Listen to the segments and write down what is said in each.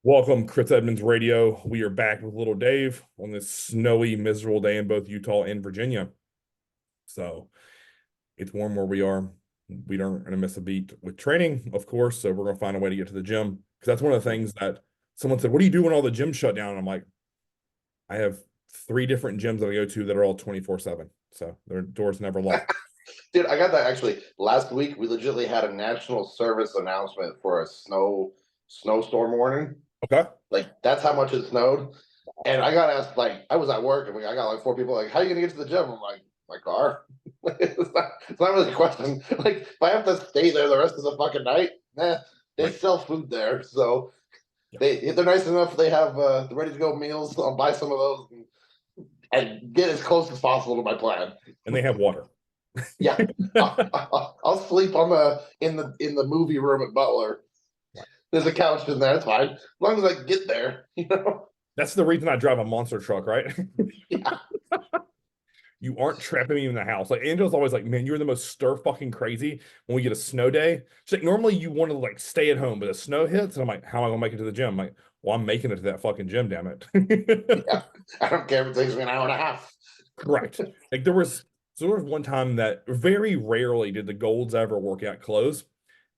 Welcome, Chris Edmonds Radio. We are back with Little Dave on this snowy, miserable day in both Utah and Virginia. So it's warm where we are. We aren't going to miss a beat with training, of course. So we're going to find a way to get to the gym because that's one of the things that someone said, "What do you do when all the gyms shut down?" And I'm like, I have three different gyms that I go to that are all 24/7. So their doors never lock. Dude, I got that actually last week. We legitimately had a national service announcement for a snowstorm warning. Okay. Like that's how much it snowed. And I got asked, like, I was at work and I got like four people, like, how are you gonna get to the gym? I'm like, my car. It's not really a question. Like, if I have to stay there the rest of the fucking night, they Right. sell food there. So Yeah. if they're nice enough, they have the ready to go meals. I'll buy some of those and get as close as possible to my plan. And they have water. Yeah, I'll sleep on the movie room at Butler. Right. There's a couch in there. It's fine as long as I can get there. That's the reason I drive a monster truck, right? Yeah, You aren't trapping me in the house. Like Angela's always like, man, you're the most stir fucking crazy when we get a snow day. She's like, normally you want to like stay at home, but the snow hits, and I'm like, how am I gonna make it to the gym? I'm like, well, I'm making it to that fucking gym, damn it. yeah. I don't care if it takes me an hour and a half. Correct. Like there was one time that very rarely did the Golds ever work out close.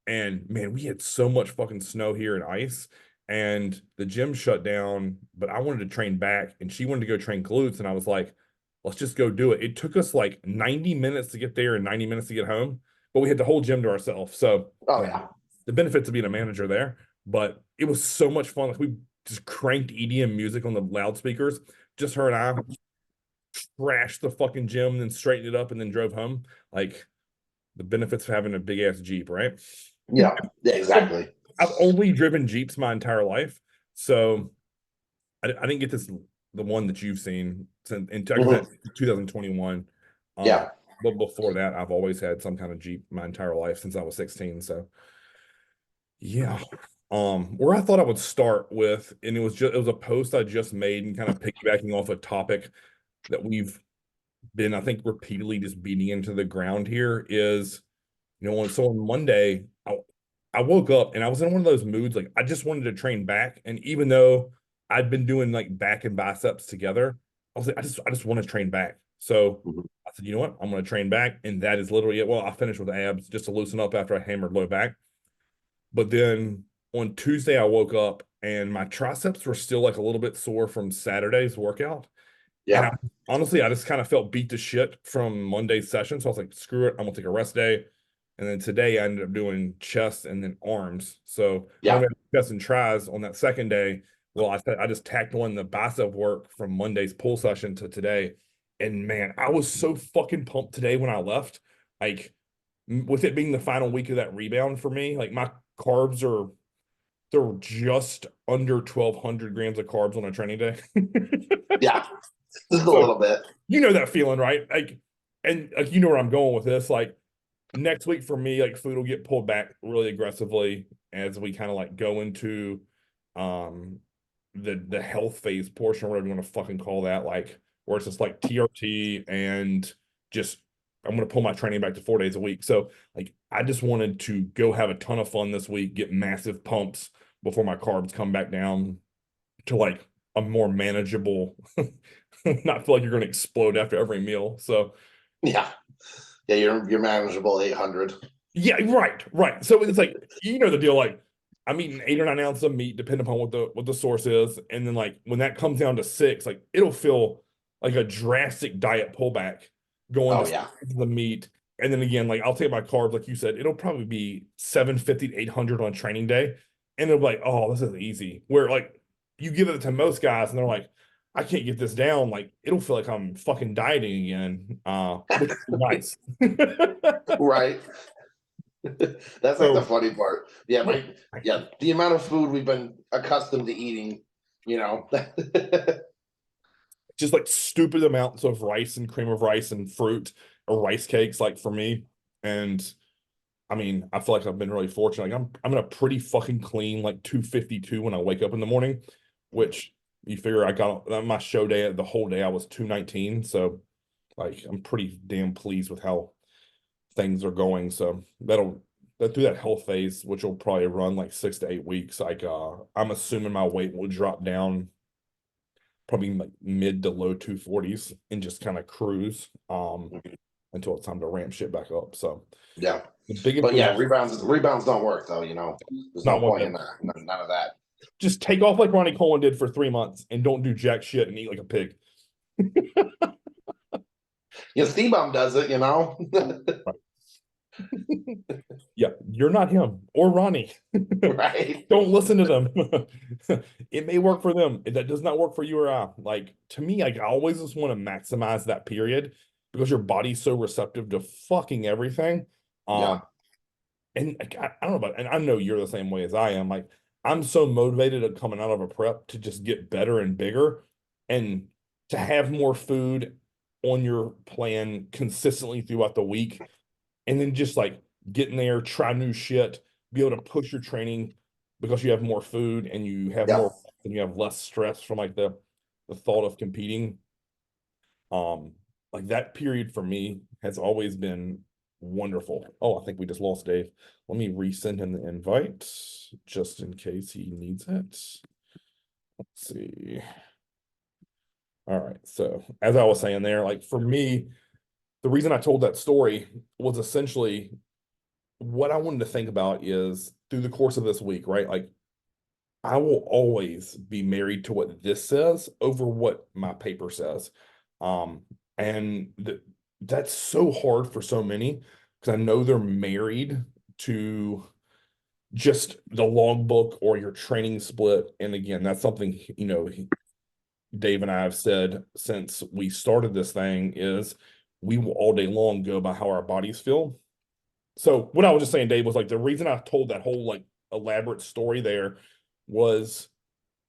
And man, we had so much fucking snow here and ice, and the gym shut down. But I wanted to train back, and she wanted to go train glutes, and I was like, let's just go do it. It took us like 90 minutes to get there and 90 minutes to get home, but we had the whole gym to ourselves. So Oh yeah, the benefits of being a manager there, but it was so much fun. Like we just cranked EDM music on the loudspeakers, just her and I trashed the fucking gym, then straightened it up, and then drove home. Like the benefits of having a big ass Jeep, right? yeah, yeah, exactly. I've only driven Jeeps my entire life, so I didn't get this the one that you've seen since in Mhm. 2021. Um, Yeah, but before that, I've always had some kind of Jeep my entire life since I was 16. So yeah. Where I thought I would start with, and it was a post I just made and kind of piggybacking off a topic that we've been, I think, repeatedly just beating into the ground here is, on Monday, I woke up and I was in one of those moods, like I just wanted to train back. And even though I'd been doing like back and biceps together, I was like, I just want to train back. So Mhm. I said, you know what? I'm going to train back. And that is literally it. Well, I finished with abs just to loosen up after I hammered low back. But then on Tuesday, I woke up and my triceps were still like a little bit sore from Saturday's workout. And Yeah, honestly, I just kind of felt beat to shit from Monday's session. So I was like, screw it. I'm gonna take a rest day. And then today I ended up doing chest and then arms. So yeah. normally I do chest and tries on that second day. Well, I just tacked on the bicep work from Monday's pull session to today. And man, I was so fucking pumped today when I left. Like with it being the final week of that rebound for me, like my carbs are they're just under 1,200 grams of carbs on a training day. Yeah, just a So little bit. you know that feeling, right? Like, and like you know where I'm going with this. Like next week for me, like food will get pulled back really aggressively as we kind of like go into um the health phase portion, or whatever you want to fucking call that, like where it's just like TRT and just I'm gonna pull my training back to 4 days a week. So like I just wanted to go have a ton of fun this week, get massive pumps before my carbs come back down to like a more manageable, not feel like you're going to explode after every meal. So Yeah, yeah. You're manageable 800. yeah, right, right. So it's like you know the deal. Like I'm eating 8 or 9 ounces of meat, depending upon what the source is, and then like when that comes down to six, like it'll feel like a drastic diet pullback going Oh to yeah, the meat. And then again, like I'll take my carbs, like you said, it'll probably be 750 to 800 on training day, and it'll be like, oh, this is easy. Where like you give it to most guys, and they're like, I can't get this down. Like it'll feel like I'm fucking dieting again, which is nice. right. That's like the So funny part. Yeah, yeah, yeah, the amount of food we've been accustomed to eating, you know. just like stupid amounts of rice and cream of rice and fruit or rice cakes, like for me. And I mean, I feel like I've been really fortunate. Like I'm in a pretty fucking clean like 252 when I wake up in the morning, which you figure I got my show day the whole day I was 219. So like I'm pretty damn pleased with how things are going. So that'll through that health phase, which will probably run like 6 to 8 weeks, like I'm assuming my weight will drop down probably like mid to low 240s and just kind of cruise until it's time to ramp shit back up. So Yeah. the big But yeah, improvement, rebounds don't work though, There's no not one point in bit. that. None of that. Just take off like Ronnie Coleman did for 3 months and don't do jack shit and eat like a pig. Yeah, Steve-Bum does it, Yeah, you're not him or Ronnie. Right. Don't listen to them. It may work for them. That does not work for you or I. Like to me, like I always just want to maximize that period because your body's so receptive to fucking everything. Yeah. And like, I don't know about, and I know you're the same way as I am. Like I'm so motivated at coming out of a prep to just get better and bigger and to have more food on your plan consistently throughout the week and then just like get in there, try new shit, be able to push your training because you have more food and you have Yeah. more and you have less stress from like the thought of competing. Like that period for me has always been wonderful. Oh, I think we just lost Dave. Let me resend him the invite just in case he needs it. Let's see. All right. So as I was saying there, like for me, the reason I told that story was essentially what I wanted to think about is through the course of this week, right? Like I will always be married to what this says over what my paper says. And that's so hard for so many because I know they're married to just the logbook or your training split. And again, that's something, Dave and I have said since we started this thing is we will all day long go by how our bodies feel. So what I was just saying, Dave, was like the reason I told that whole like elaborate story there was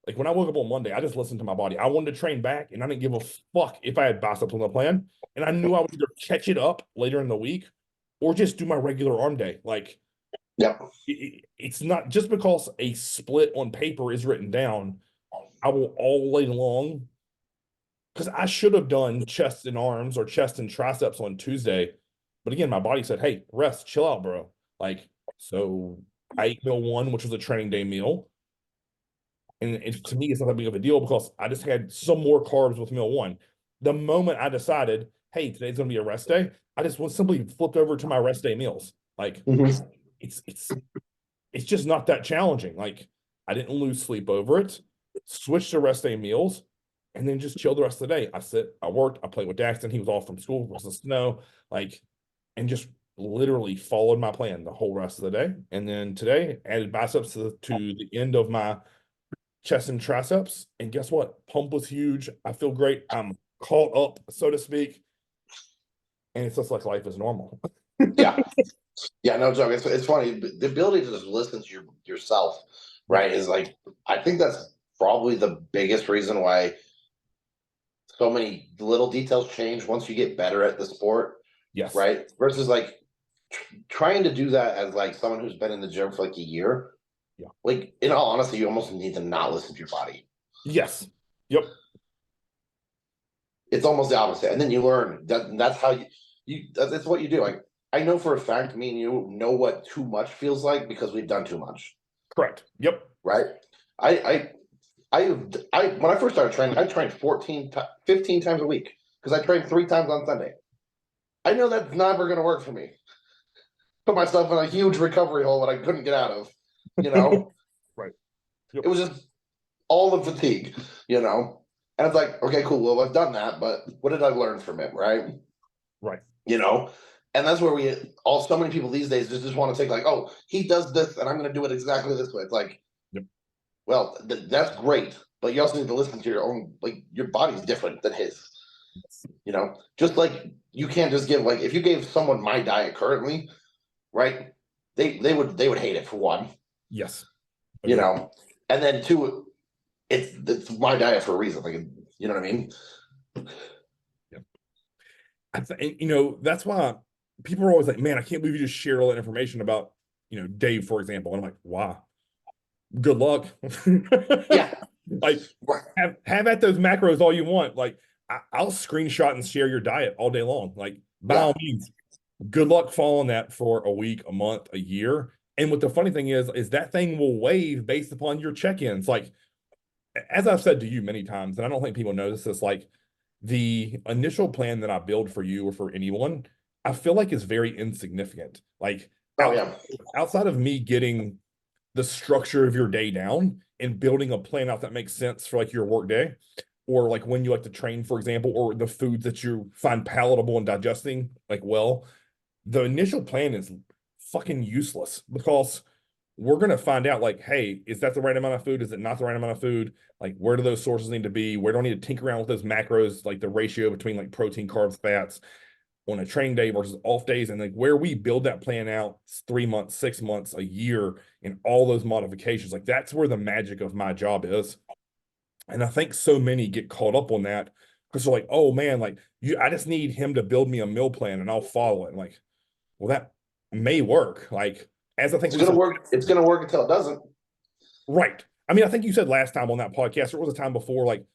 like when I woke up on Monday, I just listened to my body. I wanted to train back and I didn't give a fuck if I had biceps on the plan. And I knew I would either catch it up later in the week or just do my regular arm day. Like Yep. it's not just because a split on paper is written down, I will all day long because I should have done chest and arms or chest and triceps on Tuesday. But again, my body said, hey, rest, chill out, bro. Like, so I ate meal one, which was a training day meal. And to me, it's not that big of a deal because I just had some more carbs with meal one. The moment I decided, hey, today's gonna be a rest day, I just was simply flipped over to my rest day meals. Like Mhm. it's just not that challenging. Like I didn't lose sleep over it, switched to rest day meals, and then just chill the rest of the day. I sit, I worked, I played with Daxton. He was off from school because of snow, like, and just literally followed my plan the whole rest of the day. And then today added biceps to the end of my chest and triceps. And guess what? Pump was huge. I feel great. I'm caught up, so to speak. And it's just like life is normal. Yeah. Yeah, no joke. It's funny. The ability to just listen to yourself, right, is like I think that's probably the biggest reason why so many little details change once you get better at the sport, Yes. right? Versus like trying to do that as like someone who's been in the gym for like a year. Yeah. Like in all honesty, you almost need to not listen to your body. Yes. Yep. It's almost the opposite, and then you learn that's how that's what you do. Like I know for a fact, me and you know what too much feels like because we've done too much. Correct. Yep. Right. I when I first started training, I trained 15 times a week because I trained 3 times on Sunday. I know that's never going to work for me. Put myself in a huge recovery hole that I couldn't get out of. Right. Yep. It was just all the fatigue. And it's like, okay, cool. Well, I've done that, but what did I learn from it? Right. Right. And that's where so many people these days just want to take like, oh, he does this and I'm going to do it exactly this way. It's like, yep. Well, that's great, but you also need to listen to your own, like your body's different than his. Just like you can't just give like if you gave someone my diet currently, right? They would hate it for one. Yes. And then two, it's my diet for a reason. Like you know what I mean? Yeah. That's why people are always like, man, I can't believe you just shared all that information about, Dave, for example. And I'm like, wow. Good luck. Yeah. Like have at those macros all you want. Like I'll screenshot and share your diet all day long. Like by all means. Good luck following that for a week, a month, a year. And what the funny thing is that thing will waive based upon your check-ins. Like, as I've said to you many times, and I don't think people notice this, like the initial plan that I build for you or for anyone, I feel like is very insignificant. Like Oh yeah. outside of me getting the structure of your day down and building a plan out that makes sense for like your work day, or like when you like to train, for example, or the foods that you find palatable and digesting like well, the initial plan is fucking useless because we're going to find out like, hey, is that the right amount of food? Is it not the right amount of food? Like, where do those sources need to be? Where do I need to tinker around with those macros, like the ratio between like protein, carbs, fats on a training day versus off days? And like where we build that plan out 3 months, 6 months, a year, and all those modifications, like that's where the magic of my job is. And I think so many get caught up on that because they're like, oh man, like I just need him to build me a meal plan and I'll follow it. And like, well, that may work. Like, as I think It's we gonna said, work. It's gonna work until it doesn't. right. I mean, I think you said last time on that podcast, or it was a time before, like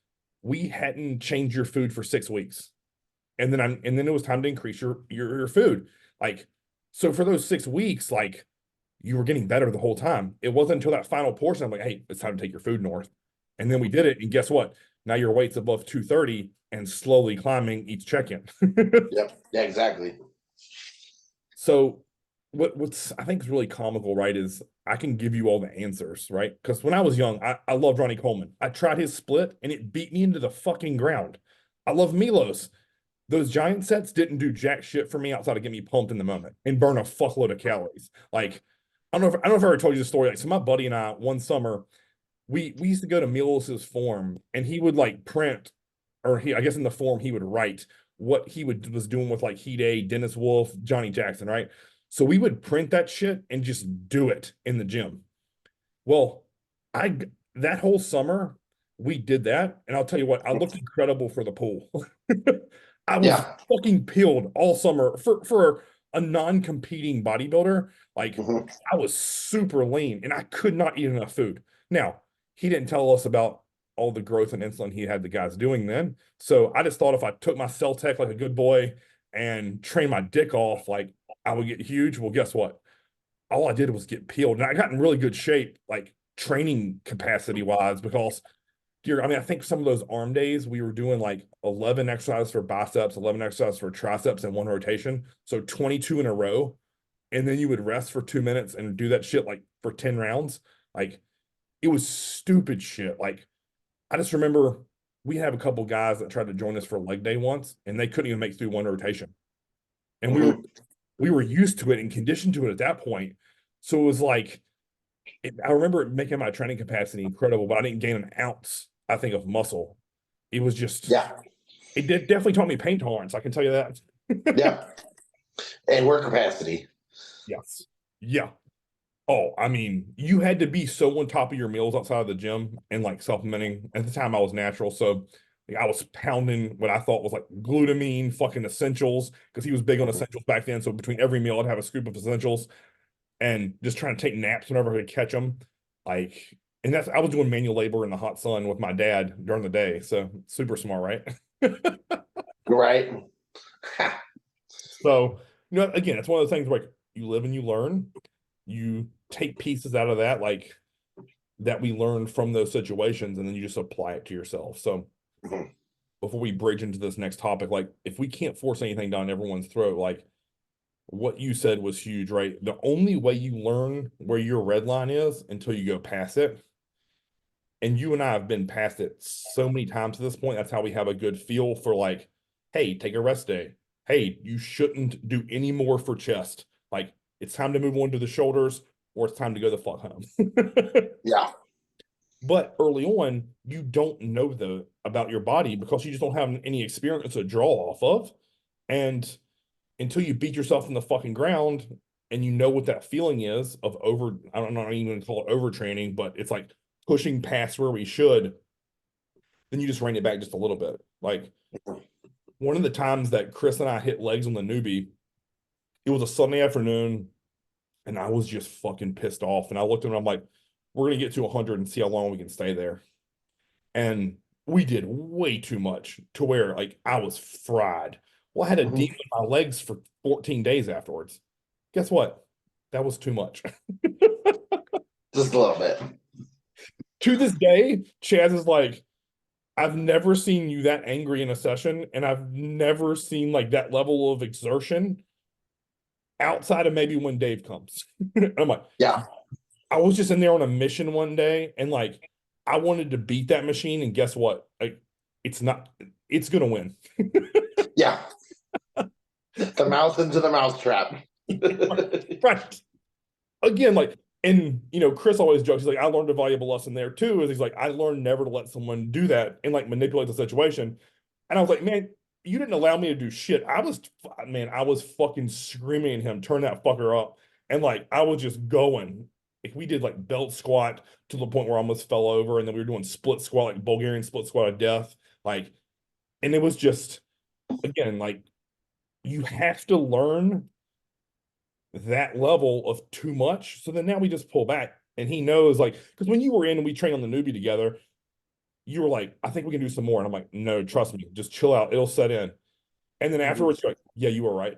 we hadn't changed your food for 6 weeks. And then it was time to increase your food. Like, so for those 6 weeks, like you were getting better the whole time. It wasn't until that final portion, I'm like, hey, it's time to take your food north. And then we did it. And guess what? Now your weight's above 230 and slowly climbing each check-in. Yep. Yeah, exactly. So what's I think is really comical, right, is I can give you all the answers, right? Because when I was young, I loved Ronnie Coleman. I tried his split and it beat me into the fucking ground. I love Milos. Those giant sets didn't do jack shit for me outside of get me pumped in the moment and burn a fuckload of calories. Like, I don't know if I ever told you the story. Like, so my buddy and I, one summer, we used to go to Milos's form and he would like print, or I guess in the form he would write what he was doing with like Heat A, Dennis Wolf, Johnny Jackson, right? So we would print that shit and just do it in the gym. Well, I that whole summer we did that, and I'll tell you what, I looked incredible for the pool. I was Yeah. fucking peeled all summer for a non-competing bodybuilder. Like Mhm. I was super lean and I could not eat enough food. Now, he didn't tell us about all the growth and insulin he had the guys doing then. So I just thought if I took my cell tech like a good boy and trained my dick off, like I would get huge. Well, guess what? All I did was get peeled. And I got in really good shape, like training capacity wise, because I mean, I think some of those arm days we were doing like 11 exercises for biceps, 11 exercises for triceps in one rotation. So 22 in a row. And then you would rest for 2 minutes and do that shit like for 10 rounds. Like it was stupid shit. Like I just remember we have a couple guys that tried to join us for leg day once and they couldn't even make through one rotation. And Mhm. we were used to it and conditioned to it at that point. So it was like I remember it making my training capacity incredible, but I didn't gain an ounce, I think, of muscle. It was just Yeah. it did definitely taught me pain tolerance. I can tell you that. Yeah. And work capacity. Yes. Yeah. Oh, I mean, you had to be so on top of your meals outside of the gym and like supplementing. At the time, I was natural, so like, I was pounding what I thought was like glutamine, fucking essentials, because he was big on Mhm. essentials back then. So between every meal, I'd have a scoop of essentials and just trying to take naps whenever I could catch them. Like, and that's I was doing manual labor in the hot sun with my dad during the day. So super smart, right? Right. So, again, it's one of those things where like, you live and you learn. You take pieces out of that, like that we learned from those situations, and then you just apply it to yourself. So Mhm. before we bridge into this next topic, like if we can't force anything down everyone's throat, like what you said was huge, right? The only way you learn where your red line is until you go past it. And you and I have been past it so many times to this point. That's how we have a good feel for like, hey, take a rest day. Hey, you shouldn't do any more for chest. Like it's time to move on to the shoulders, or it's time to go the fuck home. Yeah. But early on, you don't know about your body because you just don't have any experience to draw off of. And until you beat yourself in the fucking ground and you know what that feeling is of I don't know even call it overtraining, but it's like pushing past where we should, then you just rein it back just a little bit. Like one of the times that Chris and I hit legs on the newbie, it was a Sunday afternoon and I was just fucking pissed off. And I looked at him, I'm like, we're gonna get to 100 and see how long we can stay there. And we did way too much to where like I was fried. Well, I had Mhm. edema in my legs for 14 days afterwards. Guess what? That was too much. Just a little bit. To this day, Chaz is like, I've never seen you that angry in a session, and I've never seen like that level of exertion outside of maybe when Dave comes. I'm like, Yeah, I was just in there on a mission one day, and like I wanted to beat that machine, and guess what? Like, it's not, it's gonna win. yeah. The mouse into the mouse trap. Right. Again, like, and Chris always jokes, he's like, I learned a valuable lesson there too, is he's like, I learned never to let someone do that and like manipulate the situation. And I was like, man, you didn't allow me to do shit. I was fucking screaming at him, turn that fucker up. And like, I was just going. If we did like belt squat to the point where I almost fell over, and then we were doing split squat, like Bulgarian split squat of death. Like, and it was just, again, like, you have to learn that level of too much. So then now we just pull back, and he knows, like, because when you were in and we trained on the newbie together, you were like, I think we can do some more. And I'm like, no, trust me, just chill out. It'll set in. And then afterwards, you're like, yeah, you were right.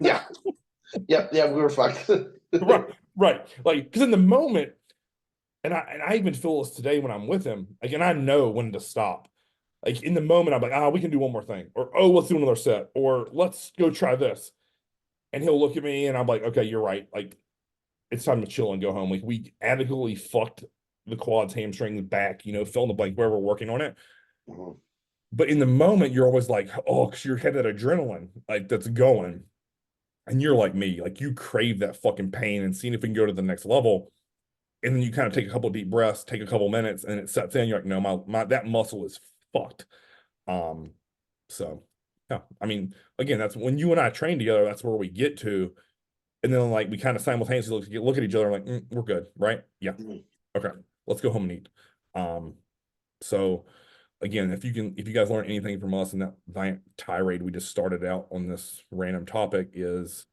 Yeah. Yep. Yeah, we were fucked. Right, right. Like, because in the moment, and I even feel this today when I'm with him, like, and I know when to stop. Like in the moment, I'm like, we can do one more thing, or let's do another set, or let's go try this. And he'll look at me, and I'm like, okay, you're right. Like, it's time to chill and go home. Like, we adequately fucked the quads, hamstrings, back, fill in the blank where we're working on it. Mhm. But in the moment, you're always like, oh, because you had that adrenaline like that's going. And you're like me, like you crave that fucking pain and seeing if we can go to the next level. And then you kind of take a couple of deep breaths, take a couple minutes, and it sets in. You're like, no, my that muscle is fucked. Um, so yeah, I mean, again, that's when you and I train together, that's where we get to. And then like we kind of simultaneously look at each other like, we're good, right? Yeah. Mhm. Okay. Let's go home and eat. Um, so again, if you guys learn anything from us in that giant tirade we just started out on this random topic, is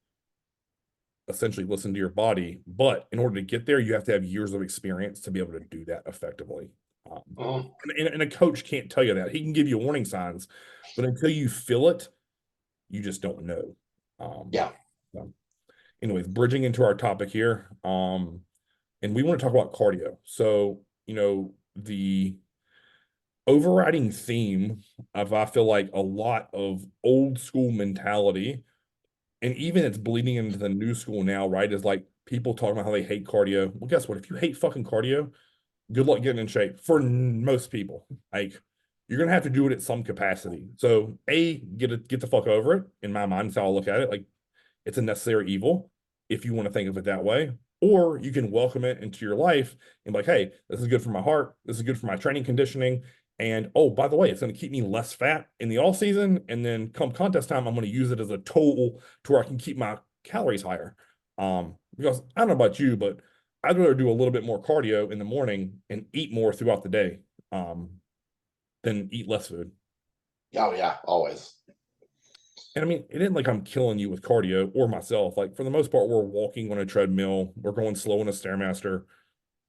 essentially listen to your body. But in order to get there, you have to have years of experience to be able to do that effectively. Mhm. And a coach can't tell you that. He can give you warning signs, but until you feel it, you just don't know. Yeah. So anyways, bridging into our topic here, and we want to talk about cardio. So, the overriding theme of, I feel like, a lot of old school mentality, and even it's bleeding into the new school now, right? Is like people talking about how they hate cardio. Well, guess what? If you hate fucking cardio, good luck getting in shape for most people. Like, you're gonna have to do it at some capacity. So, get the fuck over it. In my mind, that's how I look at it. Like, it's a necessary evil, if you want to think of it that way. Or you can welcome it into your life and be like, hey, this is good for my heart. This is good for my training conditioning. And oh, by the way, it's going to keep me less fat in the off season. And then come contest time, I'm going to use it as a tool to where I can keep my calories higher. Because I don't know about you, but I'd rather do a little bit more cardio in the morning and eat more throughout the day, than eat less food. Oh yeah, always. And I mean, it isn't like I'm killing you with cardio or myself. Like, for the most part, we're walking on a treadmill, we're going slow on a stairmaster,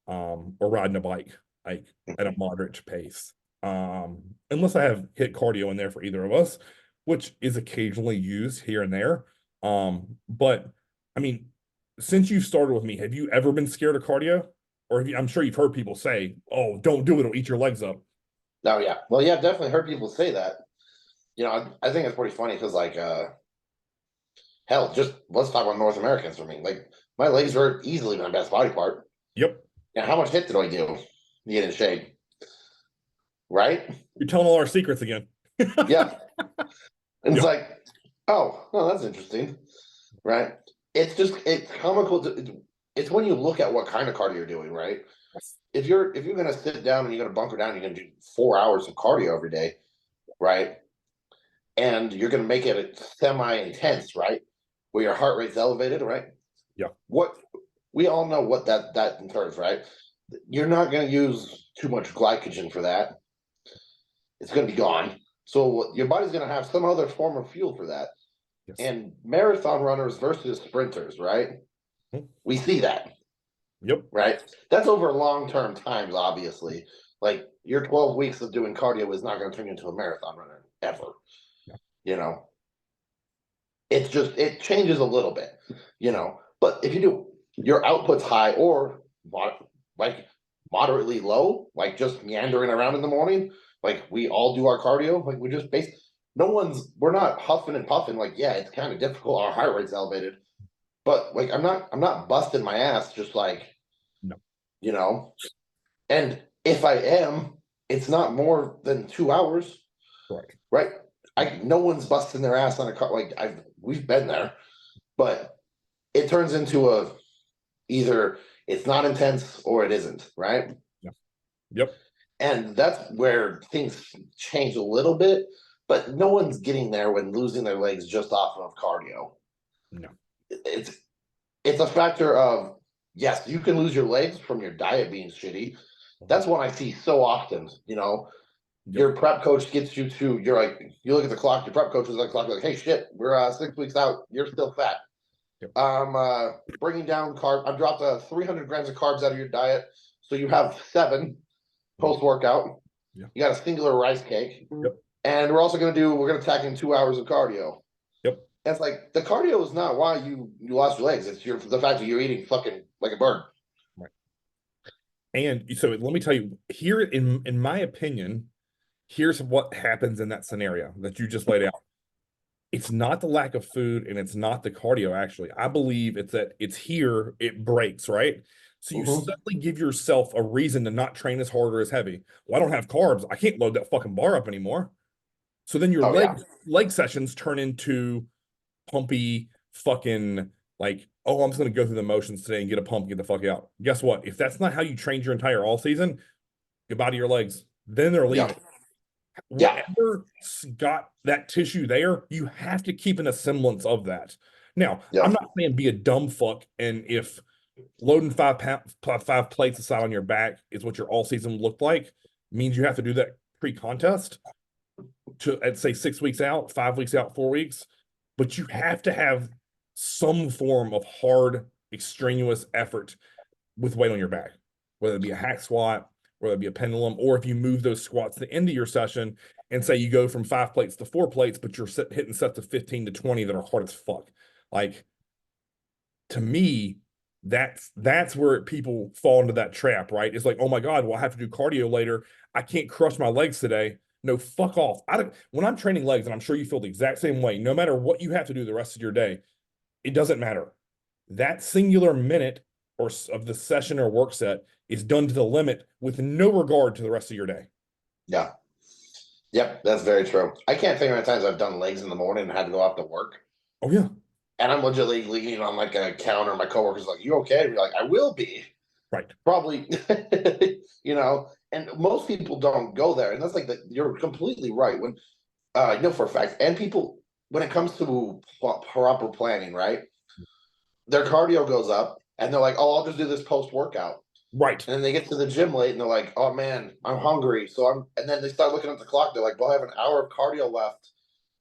or riding a bike, like at a moderate pace. Unless I have hit cardio in there for either of us, which is occasionally used here and there. But I mean, since you started with me, have you ever been scared of cardio? Or I'm sure you've heard people say, "Oh, don't do it; it'll eat your legs up." Oh yeah. Well, yeah, I've definitely heard people say that. I think it's pretty funny because like hell, just let's talk about North Americans for me. Like my legs are easily my best body part. Yep, And how much hit did I do to get in shape? Right? you're telling all our secrets again. Yeah. And it's Yep. like, oh, no, that's interesting. Right? It's comical it's when you look at what kind of cardio you're doing, right? If you're gonna sit down and you're gonna bunker down, you're gonna do 4 hours of cardio every day, right? And you're gonna make it semi intense, right? Where your heart rate's elevated, right? Yeah. What we all know what that entails, right? You're not gonna use too much glycogen for that. It's gonna be gone. So your body's gonna have some other form of fuel for that. Yes. And marathon runners versus sprinters, right? Mhm. We see that, Yep. right? That's over long term times, obviously. Like your 12 weeks of doing cardio is not going to turn you into a marathon runner ever, Yeah. you know? it's just, it changes a little bit, you know, but if you do your output's high or like moderately low, like just meandering around in the morning, like we all do our cardio, like we just we're not huffing and puffing, like, yeah, it's kind of difficult, our heart rate's elevated, but like I'm not busting my ass just like, No. you know, and if I am, it's not more than 2 hours. Correct. Right. No one's busting their ass on a car. Like we've been there, but it turns into either it's not intense or it isn't. Right. Yeah. Yep. And that's where things change a little bit, but no one's getting there when losing their legs just off of cardio. No. It's it's a factor of, yes, you can lose your legs from your diet being shitty. That's one I see so often, you know. Yep. Your prep coach gets you to, you're like, you look at the clock, your prep coach is like, hey, shit, we're 6 weeks out, you're still fat. Yep. I'm bringing down I've dropped 300 grams of carbs out of your diet, so you have 7 post workout. Yep. You got a singular rice cake. Yep. And we're going to tack in 2 hours of cardio. Yep. And it's like, the cardio is not why you lost your legs, it's the fact that you're eating fucking like a bird. Right. And so let me tell you, here in my opinion, here's what happens in that scenario that you just laid out. It's not the lack of food and it's not the cardio, actually. I believe it's that it's here, it breaks, right? So you suddenly give yourself a reason to not train as hard or as heavy. Well, I don't have carbs. I can't load that fucking bar up anymore. So then your leg sessions turn into pumpy fucking like, oh, I'm just going to go through the motions today and get a pump and get the fuck out. Guess what? If that's not how you trained your entire all season, goodbye to your legs. Then they're leaving. Whatever got that tissue there, you have to keep a semblance of that. Now, I'm not saying be a dumb fuck, and if loading 5 plates aside on your back is what your all season looked like, means you have to do that pre-contest to, I'd say 6 weeks out, 5 weeks out, 4 weeks, but you have to have some form of hard, extraneous effort with weight on your back, whether it be a hack squat, whether it be a pendulum, or if you move those squats to the end of your session and say you go from 5 plates to 4 plates, but you're hitting sets of 15 to 20 that are hard as fuck. Like, to me, that's where people fall into that trap, right? It's like, oh my God, well, I have to do cardio later. I can't crush my legs today. No, fuck off. When I'm training legs, and I'm sure you feel the exact same way, no matter what you have to do the rest of your day, it doesn't matter. That singular minute or of the session or work set is done to the limit with no regard to the rest of your day. Yeah. Yep, that's very true. I can't think of how many times I've done legs in the morning and had to go off to work. Oh, yeah. And I'm legitimately leaning on like a counter. My coworker's like, you okay? And you're like, I will be. Right. Probably, you know, and most people don't go there. And that's like, you're completely right. When, I know for a fact, and people, when it comes to proper planning, right? Their cardio goes up and they're like, oh, I'll just do this post workout. Right. And then they get to the gym late and they're like, oh man, I'm hungry. And then they start looking at the clock. They're like, well, I have an hour of cardio left.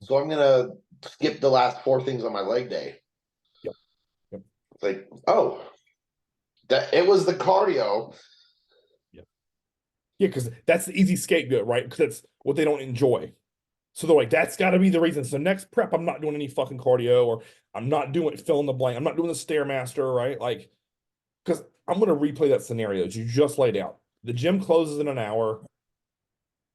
So I'm going to skip the last 4 things on my leg day. Yep. It's like, oh, that it was the cardio. Yeah. Yeah, because that's the easy scapegoat, right? Because that's what they don't enjoy. So they're like, that's got to be the reason. So next prep, I'm not doing any fucking cardio, or I'm not doing fill in the blank. I'm not doing the Stairmaster, right? Like, because I'm going to replay that scenario that you just laid out. The gym closes in an hour.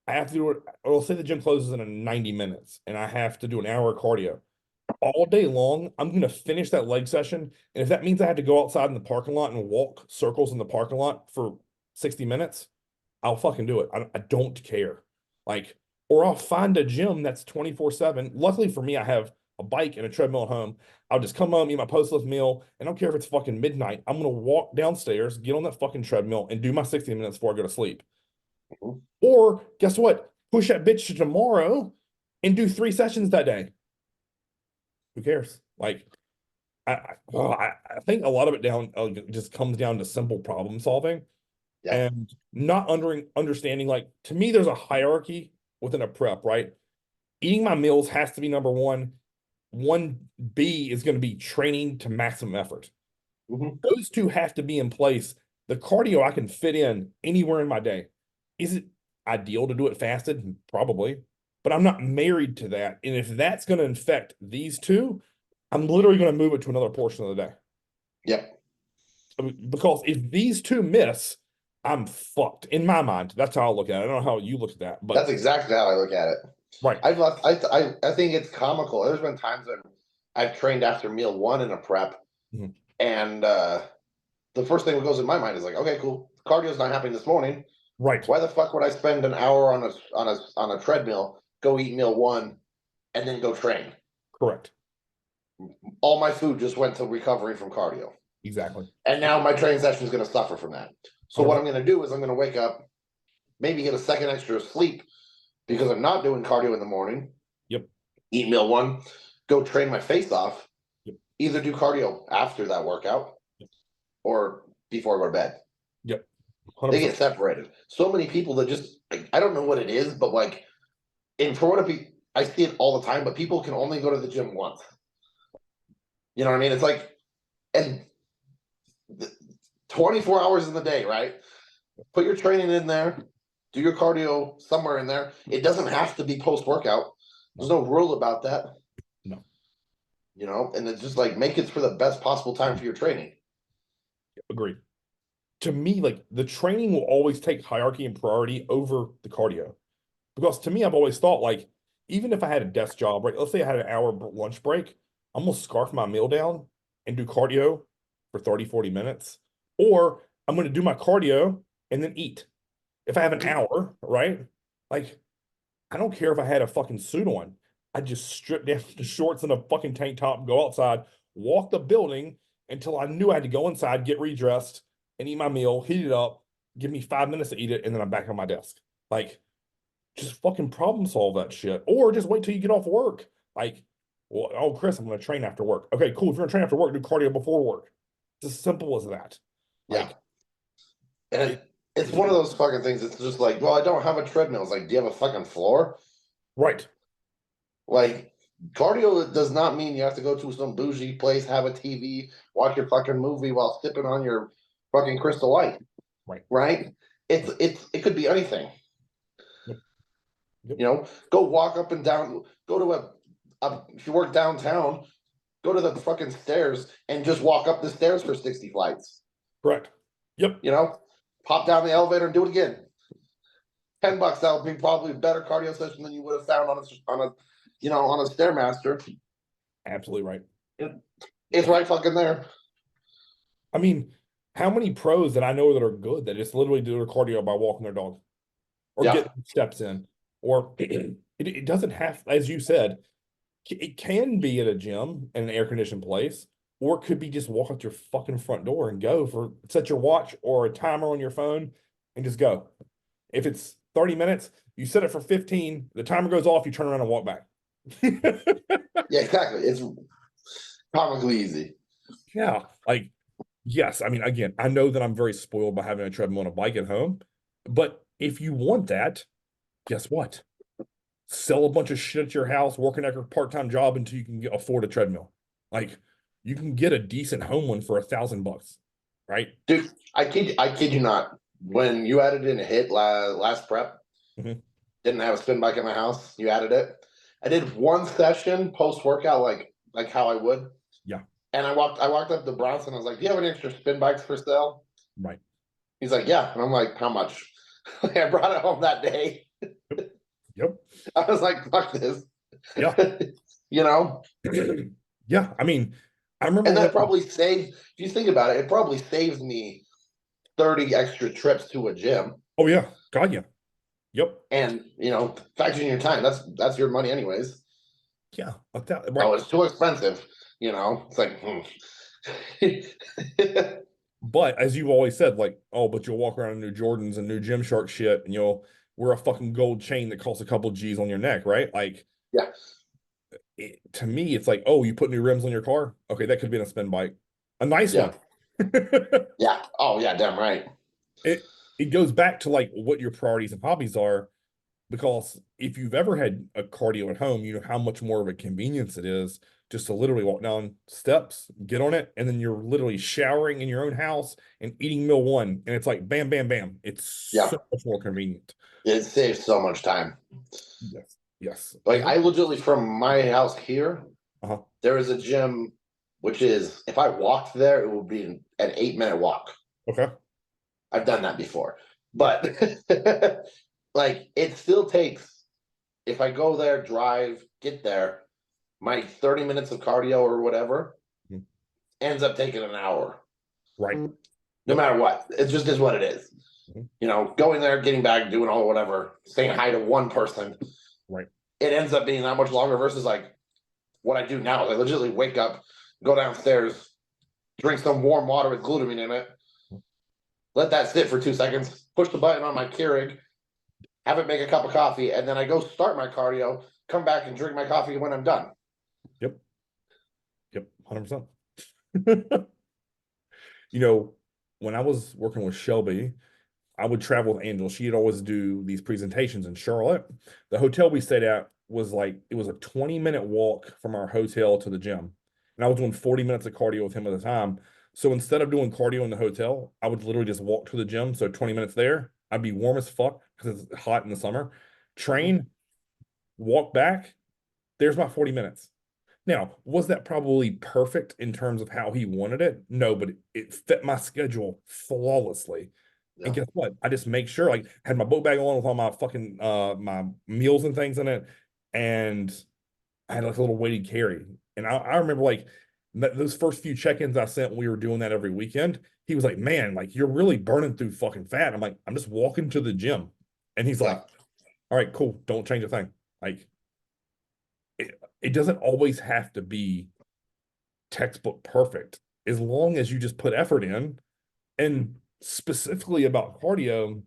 I have to do it. I'll say the gym closes in 90 minutes, and I have to do an hour of cardio. All day long, I'm going to finish that leg session. And if that means I have to go outside in the parking lot and walk circles in the parking lot for 60 minutes, I'll fucking do it. I don't care. Like, or I'll find a gym that's 24/7. Luckily for me, I have a bike and a treadmill at home. I'll just come home, eat my post-lift meal, and I don't care if it's fucking midnight. I'm going to walk downstairs, get on that fucking treadmill, and do my 60 minutes before I go to sleep. Or guess what? Push that bitch to tomorrow and do 3 sessions that day. Who cares? Like, I think a lot of it just comes down to simple problem solving and not understanding. Like, to me, there's a hierarchy within a prep, right? Eating my meals has to be number one. 1B is going to be training to maximum effort. Those 2 have to be in place. The cardio I can fit in anywhere in my day. Is it ideal to do it fasted? Probably. But I'm not married to that. And if that's going to infect these 2, I'm literally going to move it to another portion of the day. Yep. I mean, because if these two miss, I'm fucked in my mind. That's how I look at it. I don't know how you look at that, but That's exactly how I look at it. right. I've left, I think it's comical. There's been times when I've trained after meal one in a prep, Mhm. and the first thing that goes in my mind is like, okay, cool, cardio's not happening this morning. Right. Why the fuck would I spend an hour on a treadmill, go eat meal one, and then go train? Correct. All my food just went to recovery from cardio, Exactly. and now my training session is going to suffer from that. So what I'm going to do is I'm going to wake up, maybe get a second extra sleep because I'm not doing cardio in the morning. Yep. Eat meal one, go train my face off. Yep. Either do cardio after that workout, yep. or before I go to bed. Yep. 100%. They get separated. So many people that just, I don't know what it is, but like, and for what I see it all the time, but people can only go to the gym once. You know what I mean? It's like, and 24 hours in the day, right? Put your training in there, do your cardio somewhere in there. It doesn't have to be post workout. There's no rule about that. No. You know, and it's just like make it for the best possible time for your training. Agreed. To me, like the training will always take hierarchy and priority over the cardio. Because to me, I've always thought like, even if I had a desk job, right? Let's say I had an hour lunch break, I'm gonna scarf my meal down and do cardio for 30, 40 minutes. Or I'm gonna do my cardio and then eat. If I have an hour, right? Like, I don't care if I had a fucking suit on. I just strip down the shorts and a fucking tank top, go outside, walk the building until I knew I had to go inside, get redressed, and eat my meal, heat it up, give me 5 minutes to eat it, and then I'm back on my desk. Like, just fucking problem solve that shit. Or just wait till you get off work. Like, well, oh, Chris, I'm gonna train after work. Okay, cool. If you're gonna train after work, do cardio before work. It's as simple as that. Like, yeah. And it's one of those fucking things. It's just like, well, I don't have a treadmill. It's like, do you have a fucking floor? right. Like, cardio does not mean you have to go to some bougie place, have a TV, watch your fucking movie while sipping on your fucking Crystal Light. Right. Right? It could be anything. Yep. Yep. You know, go walk up and down, go to if you work downtown, go to the fucking stairs and just walk up the stairs for 60 flights. Correct. Yep. You know, pop down the elevator and do it again. $10, that would be probably a better cardio session than you would have found on a Stairmaster. Absolutely right. It's right fucking there. I mean, how many pros that I know that are good that just literally do their cardio by walking their dog or Yeah. get steps in, or it doesn't have, as you said, it can be at a gym in an air conditioned place, or it could be just walk out your fucking front door and go for set your watch or a timer on your phone and just go. If it's 30 minutes, you set it for 15, the timer goes off, you turn around and walk back. Yeah, exactly. It's comically easy. Yeah, like, yes, I mean, again, I know that I'm very spoiled by having a treadmill and a bike at home, but if you want that, guess what? Sell a bunch of shit at your house, work an extra part-time job until you can afford a treadmill. Like, you can get a decent home one for $1,000, right? Dude, I kid you not. When you added in a hit last prep, didn't have a spin bike in my house. You added it. I did one session post workout, like how I would. Yeah. And I walked up to Bronson. I was like, "Do you have any extra spin bikes for sale?" Right. He's like, "Yeah." And I'm like, "How much?" I brought it home that day. Yep. I was like, "Fuck this." Yeah. You know. Yeah. I mean, I remember, and that probably saves. If you think about it, it probably saves me 30 extra trips to a gym. Oh yeah, God, yeah. Yep. And factoring your time, that's your money anyways. Yeah, like that. Right. Oh, it's too expensive. It's like. But as you've always said, like, oh, but you'll walk around in new Jordans and new Gymshark shit, and you'll wear a fucking gold chain that costs a couple G's on your neck, right? Like, yeah. To me, it's like, oh, you put new rims on your car. Okay, that could be in a spin bike, a nice one. Yeah. Oh yeah, damn right. It goes back to like what your priorities and hobbies are, because if you've ever had a cardio at home, you know how much more of a convenience it is just to literally walk down steps, get on it, and then you're literally showering in your own house and eating meal one, and it's like bam, bam, bam. It's so much more convenient. It saves so much time. Yes. Like I legitimately from my house here, there is a gym, which is, if I walked there, it would be an 8-minute walk. Okay. I've done that before. But like it still takes, if I go there, drive, get there, my 30 minutes of cardio or whatever Mhm. ends up taking an hour. Right. No matter what. It just is what it is. Mhm. You know, going there, getting back, doing all whatever, saying hi to one person. Right. It ends up being that much longer versus like what I do now. I legitimately wake up, go downstairs, drink some warm water with glutamine in it, let that sit for 2 seconds, push the button on my Keurig, have it make a cup of coffee, and then I go start my cardio, come back and drink my coffee when I'm done. Yep. 100%. You know, when I was working with Shelby, I would travel with Angel. She'd always do these presentations in Charlotte. The hotel we stayed at was like, it was a 20-minute walk from our hotel to the gym. And I was doing 40 minutes of cardio with him at the time. So instead of doing cardio in the hotel, I would literally just walk to the gym. So 20 minutes there, I'd be warm as fuck because it's hot in the summer. Train, walk back. There's my 40 minutes. Now, was that probably perfect in terms of how he wanted it? No, but it fit my schedule flawlessly. And Yeah. guess what? I just make sure, like, had my book bag on with all my fucking my meals and things in it, and I had like a little weighted carry. And I remember like those first few check-ins I sent when we were doing that every weekend. He was like, "Man, like you're really burning through fucking fat." I'm like, "I'm just walking to the gym," and he's like, Yeah. "All right, cool. Don't change a thing." Like it doesn't always have to be textbook perfect as long as you just put effort in. And specifically about cardio,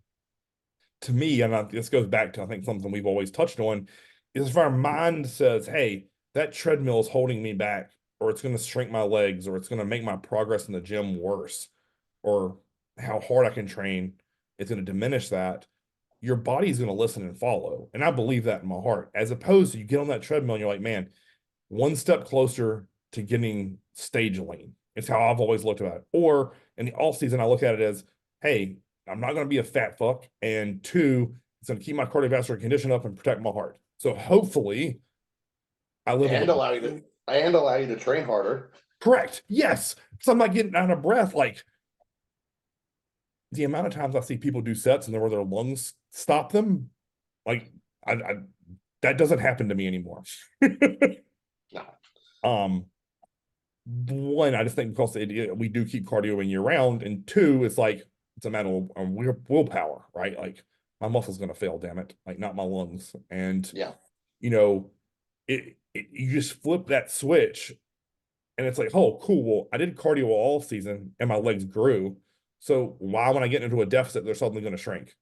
to me, and this goes back to I think something we've always touched on, is if our mind says, "Hey, that treadmill is holding me back, or it's going to shrink my legs, or it's going to make my progress in the gym worse, or how hard I can train, it's going to diminish that." Your body's going to listen and follow. And I believe that in my heart, as opposed to you get on that treadmill and you're like, man, one step closer to getting stage lean. It's how I've always looked at it. Or in the off season, I look at it as, hey, I'm not going to be a fat fuck. And two, it's going to keep my cardiovascular condition up and protect my heart. So hopefully I live a And little. allow you to train harder. Correct. Yes. Because I'm not getting out of breath. Like the amount of times I see people do sets and where their lungs stop them, like I that doesn't happen to me anymore. No. Um, one, I just think because we do keep cardio in year round, and two, it's like it's a matter of willpower, right? Like my muscle's gonna fail, damn it, like not my lungs. And Yeah. you know, you just flip that switch, and it's like, oh, cool. Well, I did cardio all season, and my legs grew. So why, when I get into a deficit, they're suddenly going to shrink,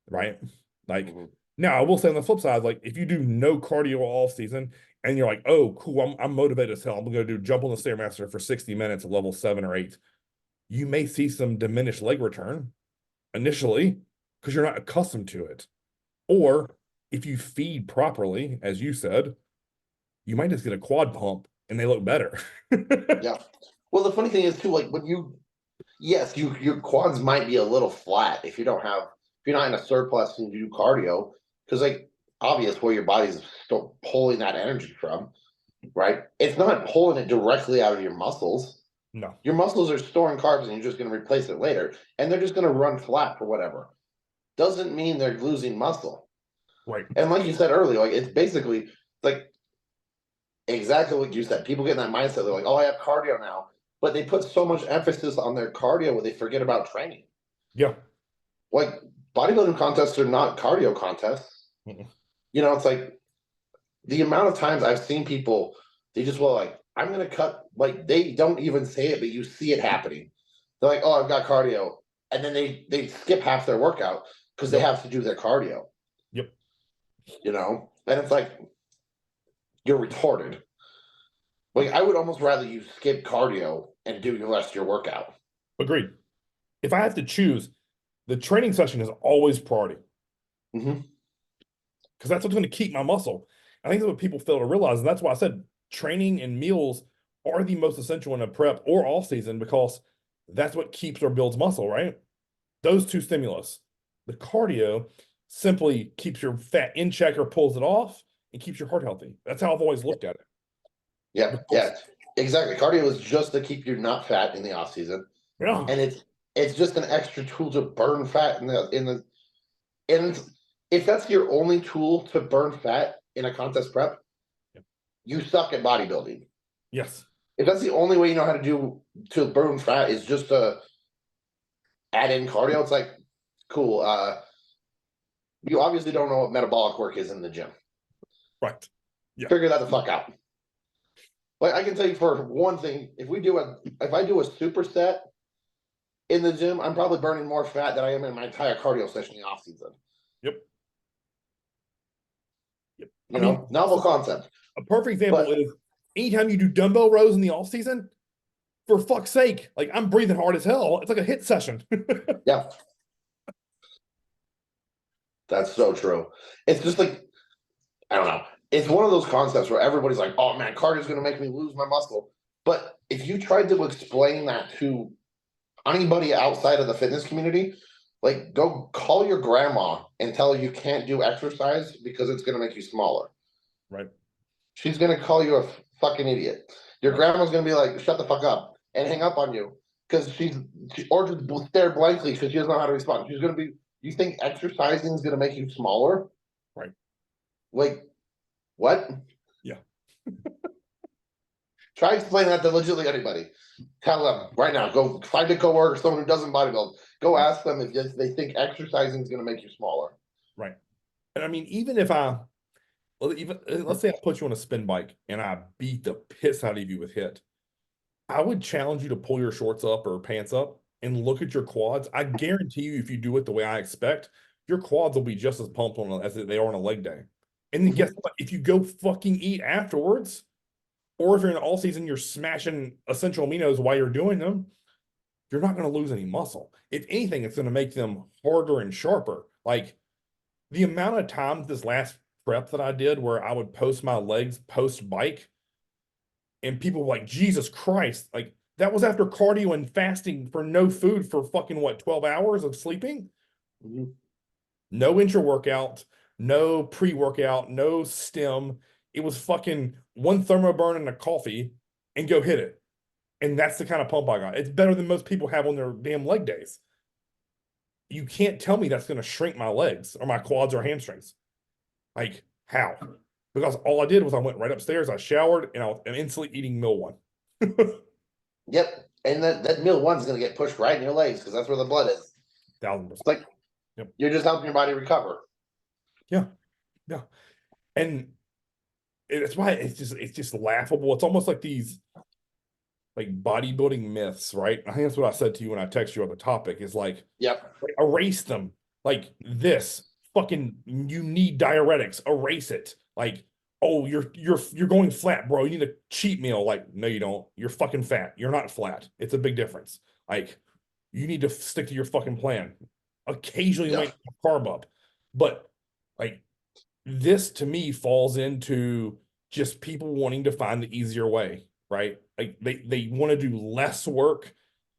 right? Like Mhm. now, I will say on the flip side, like if you do no cardio all season and you're like, oh, cool, I'm motivated as hell. I'm gonna do jump on the Stairmaster for 60 minutes at level 7 or 8. You may see some diminished leg return initially because you're not accustomed to it. Or if you feed properly, as you said, you might just get a quad pump and they look better. Yeah. Well, the funny thing is too, like when yes, your quads might be a little flat if you're not in a surplus and you do cardio, because like obvious where your body's still pulling that energy from, right? It's not pulling it directly out of your muscles. No. Your muscles are storing carbs and you're just going to replace it later, and they're just going to run flat for whatever. Doesn't mean they're losing muscle. Right. And like you said earlier, like it's basically like exactly what you said. People get in that mindset. They're like, "Oh, I have cardio now," but they put so much emphasis on their cardio where they forget about training. Yeah. Like bodybuilding contests are not cardio contests. Mm-mm. You know, it's like the amount of times I've seen people, they just will like, I'm gonna cut, like they don't even say it, but you see it happening. They're like, oh, I've got cardio. And then they skip half their workout because they Yep. have to do their cardio, Yep. you know? And it's like, you're retarded. Like I would almost rather you skip cardio and do the rest of your workout. Agreed. If I have to choose, the training session is always priority Mm-hmm. because that's what's going to keep my muscle. I think that's what people fail to realize. And that's why I said training and meals are the most essential in a prep or all season because that's what keeps or builds muscle, right? Those two stimulus. The cardio simply keeps your fat in check or pulls it off and keeps your heart healthy. That's how I've always looked at it. Yeah, Because, exactly. Cardio is just to keep you not fat in the off season, yeah, and it's just an extra tool to burn fat in the and if that's your only tool to burn fat in a contest prep, Yep. you suck at bodybuilding. Yes. If that's the only way you know how to do to burn fat is just to add in cardio, it's like cool. You obviously don't know what metabolic work is in the gym. Right. Yeah. Figure that the fuck out. But I can tell you for one thing, if I do a superset in the gym, I'm probably burning more fat than I am in my entire cardio session in the off season. Yep. Yep. You know, novel concept. A perfect example But is anytime you do dumbbell rows in the off season, for fuck's sake, like I'm breathing hard as hell. It's like a hit session. yeah, that's so true. It's just like, I don't know. It's one of those concepts where everybody's like, oh man, cardio is going to make me lose my muscle. But if you tried to explain that to anybody outside of the fitness community, like go call your grandma and tell her you can't do exercise because it's going to make you smaller. Right. She's going to call you a fucking idiot. Your grandma's going to be like, shut the fuck up and hang up on you because or just stare blankly because she doesn't know how to respond. She's going to be, you think exercising is going to make you smaller? Right. Like, what? Yeah. Try explaining that to legitimately anybody. Tell them right now, go find a coworker, someone who doesn't bodybuild. Go ask them if they think exercising is going to make you smaller. Right. And I mean, even if let's say I put you on a spin bike and I beat the piss out of you with HIIT, I would challenge you to pull your shorts up or pants up and look at your quads. I guarantee you, if you do it the way I expect, your quads will be just as pumped as they are on a leg day. And then guess what? If you go fucking eat afterwards, or if you're in all season, you're smashing essential aminos while you're doing them, you're not going to lose any muscle. If anything, it's going to make them harder and sharper. Like the amount of times this last prep that I did where I would post my legs post bike and people were like, Jesus Christ, like that was after cardio and fasting for no food for fucking what, 12 hours of sleeping? Mm-hmm. No intra workout, no pre-workout, no stem. It was fucking one thermoburn and a coffee and go hit it. And that's the kind of pump I got. It's better than most people have on their damn leg days. You can't tell me that's going to shrink my legs or my quads or hamstrings. Like, how? Because all I did was I went right upstairs, I showered, and I'm instantly eating meal one. Yep. And that meal one's going to get pushed right in your legs because that's where the blood is. 1000%. It's like you're just helping your body recover. Yeah. Yeah. And it's why it's just laughable. It's almost like these like bodybuilding myths, right? I think that's what I said to you when I texted you on the topic is like, Yep. Erase them. Like this fucking, you need diuretics, erase it. Like, oh, you're going flat, bro. You need a cheat meal. Like, no, you don't. You're fucking fat. You're not flat. It's a big difference. Like, you need to stick to your fucking plan. Occasionally, you might carb up, but like this to me falls into just people wanting to find the easier way, right? Like they want to do less work,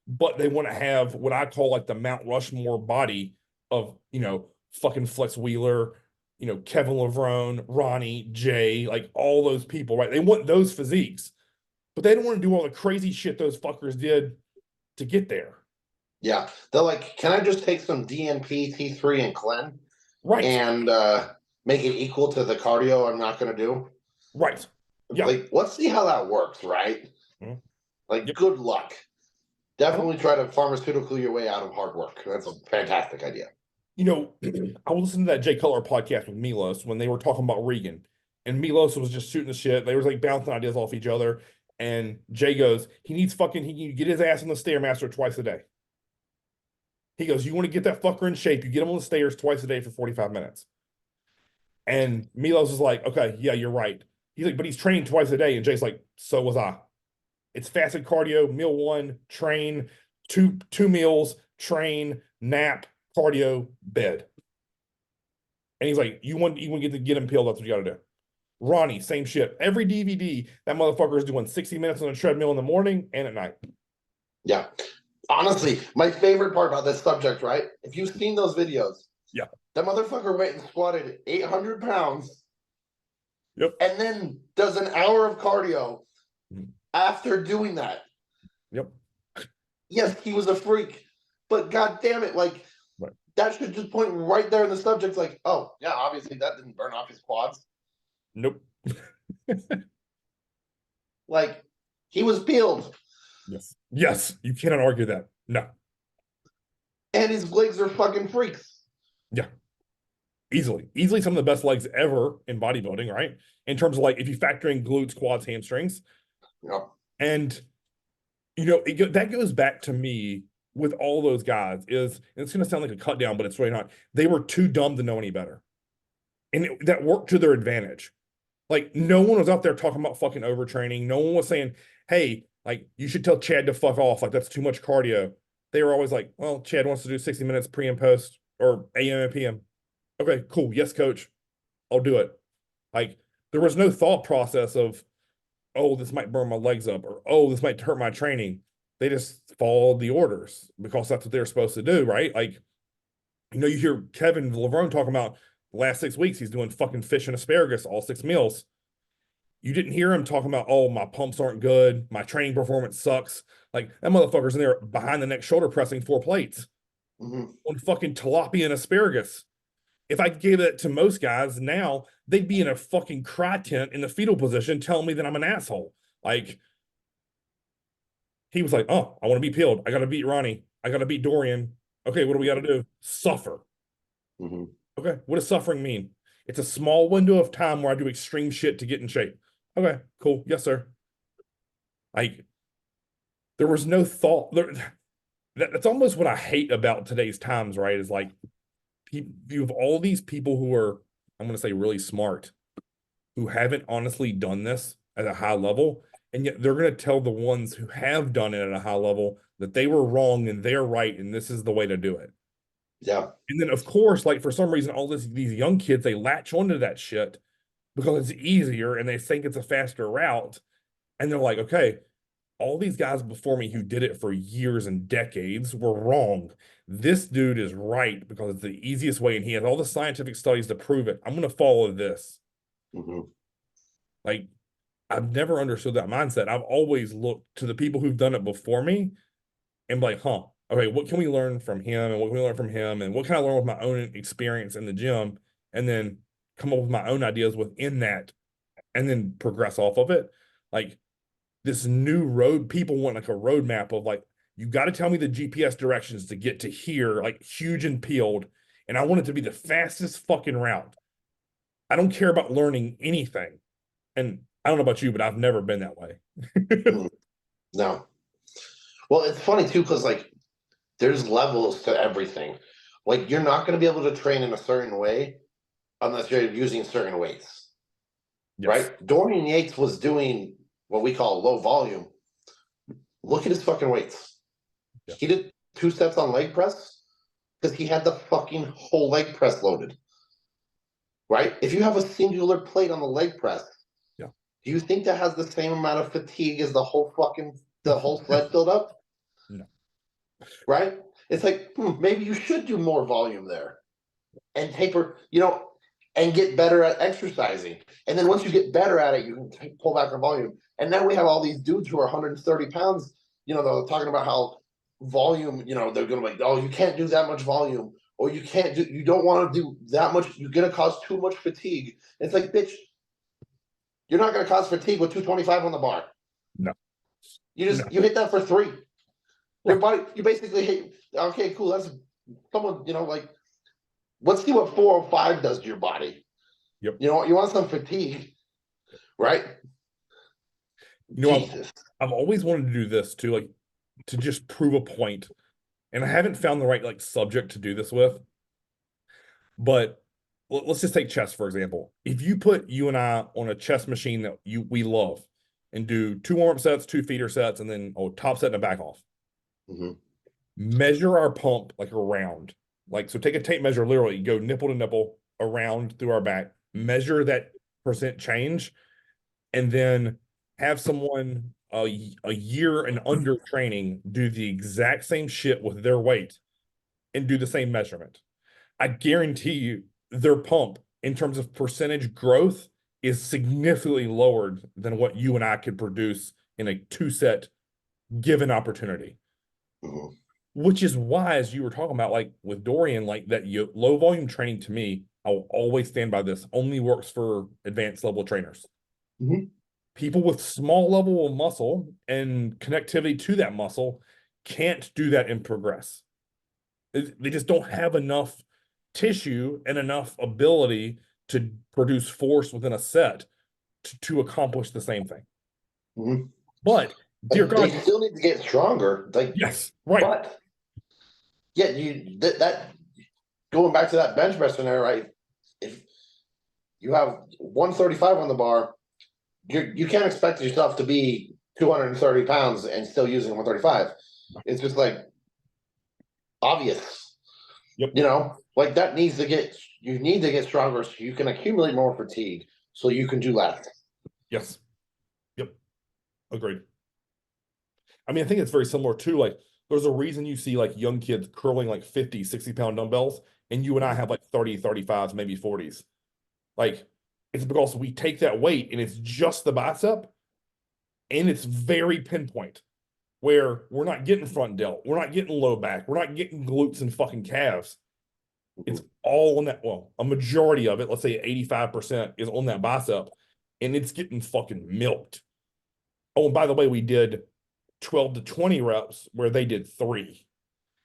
but they want to have what I call like the Mount Rushmore body of, fucking Flex Wheeler, Kevin Levrone, Ronnie, Jay, like all those people, right? They want those physiques, but they don't want to do all the crazy shit those fuckers did to get there. Yeah. They're like, can I just take some DNP, T3, and Clen? Right. And make it equal to the cardio I'm not going to do? Right. Yeah. Like, let's see how that works, right? Mm-hmm. Like, good luck. Definitely try to pharmaceutical your way out of hard work. That's a fantastic idea. I was listening to that Jay Cutler podcast with Milos when they were talking about Regan, and Milos was just shooting the shit. They were like bouncing ideas off each other. And Jay goes, he can get his ass on the Stairmaster twice a day. He goes, you want to get that fucker in shape, you get him on the stairs twice a day for 45 minutes. And Milos was like, okay, yeah, you're right. He's like, but he's training twice a day. And Jay's like, so was I. It's fasted cardio, meal one, train, two meals, train, nap, cardio, bed. And he's like, you want to get him peeled, that's what you got to do. Ronnie, same shit. Every DVD, that motherfucker is doing 60 minutes on a treadmill in the morning and at night. Yeah. Honestly, my favorite part about this subject, right? If you've seen those videos, yeah, that motherfucker went and squatted 800 pounds. Yep. And then does an hour of cardio Mhm. after doing that. Yep. Yes, he was a freak, but god damn it, like Right. that should just point right there in the subject, like, oh yeah, obviously that didn't burn off his quads. Nope. Like he was peeled Yes. Yes. You cannot argue that. No. and his legs are fucking freaks. Yeah. Easily some of the best legs ever in bodybuilding, right? In terms of like if you factor in glutes, quads, hamstrings, Yep. and that goes back to me with all those guys is, and it's going to sound like a cut down, but it's really not. They were too dumb to know any better, and that worked to their advantage. Like no one was out there talking about fucking overtraining. No one was saying, "Hey, like you should tell Chad to fuck off. Like that's too much cardio." They were always like, "Well, Chad wants to do 60 minutes pre and post or AM and PM." Okay, cool. Yes, coach. I'll do it. Like there was no thought process of, oh, this might burn my legs up, or oh, this might hurt my training. They just followed the orders because that's what they're supposed to do, right? Like, you hear Kevin Levrone talking about the last 6 weeks, he's doing fucking fish and asparagus all 6 meals. You didn't hear him talking about, oh, my pumps aren't good, my training performance sucks. Like that motherfucker's in there behind the neck shoulder pressing 4 plates Mm-hmm. on fucking tilapia and asparagus. If I gave it to most guys now, they'd be in a fucking cry tent in the fetal position telling me that I'm an asshole. Like, he was like, oh, I want to be peeled. I got to beat Ronnie. I got to beat Dorian. Okay, what do we got to do? Suffer. Mm-hmm. Okay, what does suffering mean? It's a small window of time where I do extreme shit to get in shape. Okay, cool. Yes, sir. Like, there was no thought. That's almost what I hate about today's times, right? Is like, you have all these people who are, I'm going to say, really smart, who haven't honestly done this at a high level. And yet they're going to tell the ones who have done it at a high level that they were wrong and they're right. And this is the way to do it. Yeah. And then, of course, like for some reason, these young kids, they latch onto that shit because it's easier and they think it's a faster route. And they're like, okay, all these guys before me who did it for years and decades were wrong. This dude is right because it's the easiest way. And he has all the scientific studies to prove it. I'm going to follow this. Mm-hmm. Like, I've never understood that mindset. I've always looked to the people who've done it before me and be like, huh, okay, what can we learn from him? And what can we learn from him? And what can I learn with my own experience in the gym? And then come up with my own ideas within that and then progress off of it. Like this new road, people want like a roadmap of like, you got to tell me the GPS directions to get to here, like huge and peeled. And I want it to be the fastest fucking route. I don't care about learning anything. And I don't know about you, but I've never been that way. No. Well, it's funny too, because like there's levels to everything. Like you're not going to be able to train in a certain way unless you're using certain weights, Yes. right? Dorian Yates was doing what we call low volume. Look at his fucking weights. Yeah. He did 2 sets on leg press because he had the fucking whole leg press loaded, right? If you have a singular plate on the leg press, Yeah. do you think that has the same amount of fatigue as the whole sled filled up? No. Right? It's like, maybe you should do more volume there and taper, and get better at exercising. And then once you get better at it, you can pull back on volume. And now we have all these dudes who are 130 pounds, they're talking about how volume, they're going to be like, oh, you can't do that much volume, or you don't want to do that much. You're going to cause too much fatigue. It's like, bitch, you're not going to cause fatigue with 225 on the bar. No. You hit that for 3. Your body, you basically hit, okay, cool. That's someone, like, let's see what 405 does to your body. Yep. You want some fatigue, right? Jesus. I've always wanted to do this too, like to just prove a point. And I haven't found the right like subject to do this with. But let's just take chess, for example. If you put you and I on a chess machine that we love and do 2 warm-up sets, 2 feeder sets, and then top set and a back off. Mm-hmm. Measure our pump like around. Like, so take a tape measure, literally go nipple to nipple around through our back, measure that percent change, and then have someone a year and under training do the exact same shit with their weight and do the same measurement. I guarantee you their pump in terms of percentage growth is significantly lowered than what you and I could produce in a 2-set given opportunity. Mhm. Which is why, as you were talking about, like with Dorian, like that low volume training to me, I'll always stand by this, only works for advanced level trainers. Mhm. People with small level of muscle and connectivity to that muscle can't do that and progress. They just don't have enough tissue and enough ability to produce force within a set to accomplish the same thing. Mhm. But dear Like, they God, still need to get stronger. Like, yes, right. but yeah, that going back to that bench press scenario, right? If you have 135 on the bar, you can't expect yourself to be 230 pounds and still using 135. It's just like obvious, Yep. like that needs to get you need to get stronger so you can accumulate more fatigue so you can do less. Yes. Yep. Agreed. I mean, I think it's very similar to like there's a reason you see like young kids curling like 50, 60-pound dumbbells, and you and I have like 30, 35s, maybe 40s. Like it's because we take that weight and it's just the bicep and it's very pinpoint where we're not getting front delt, we're not getting low back, we're not getting glutes and fucking calves. It's all on that. Well, a majority of it, let's say 85%, is on that bicep, and it's getting fucking milked. Oh, and by the way, we did 12 to 20 reps where they did 3.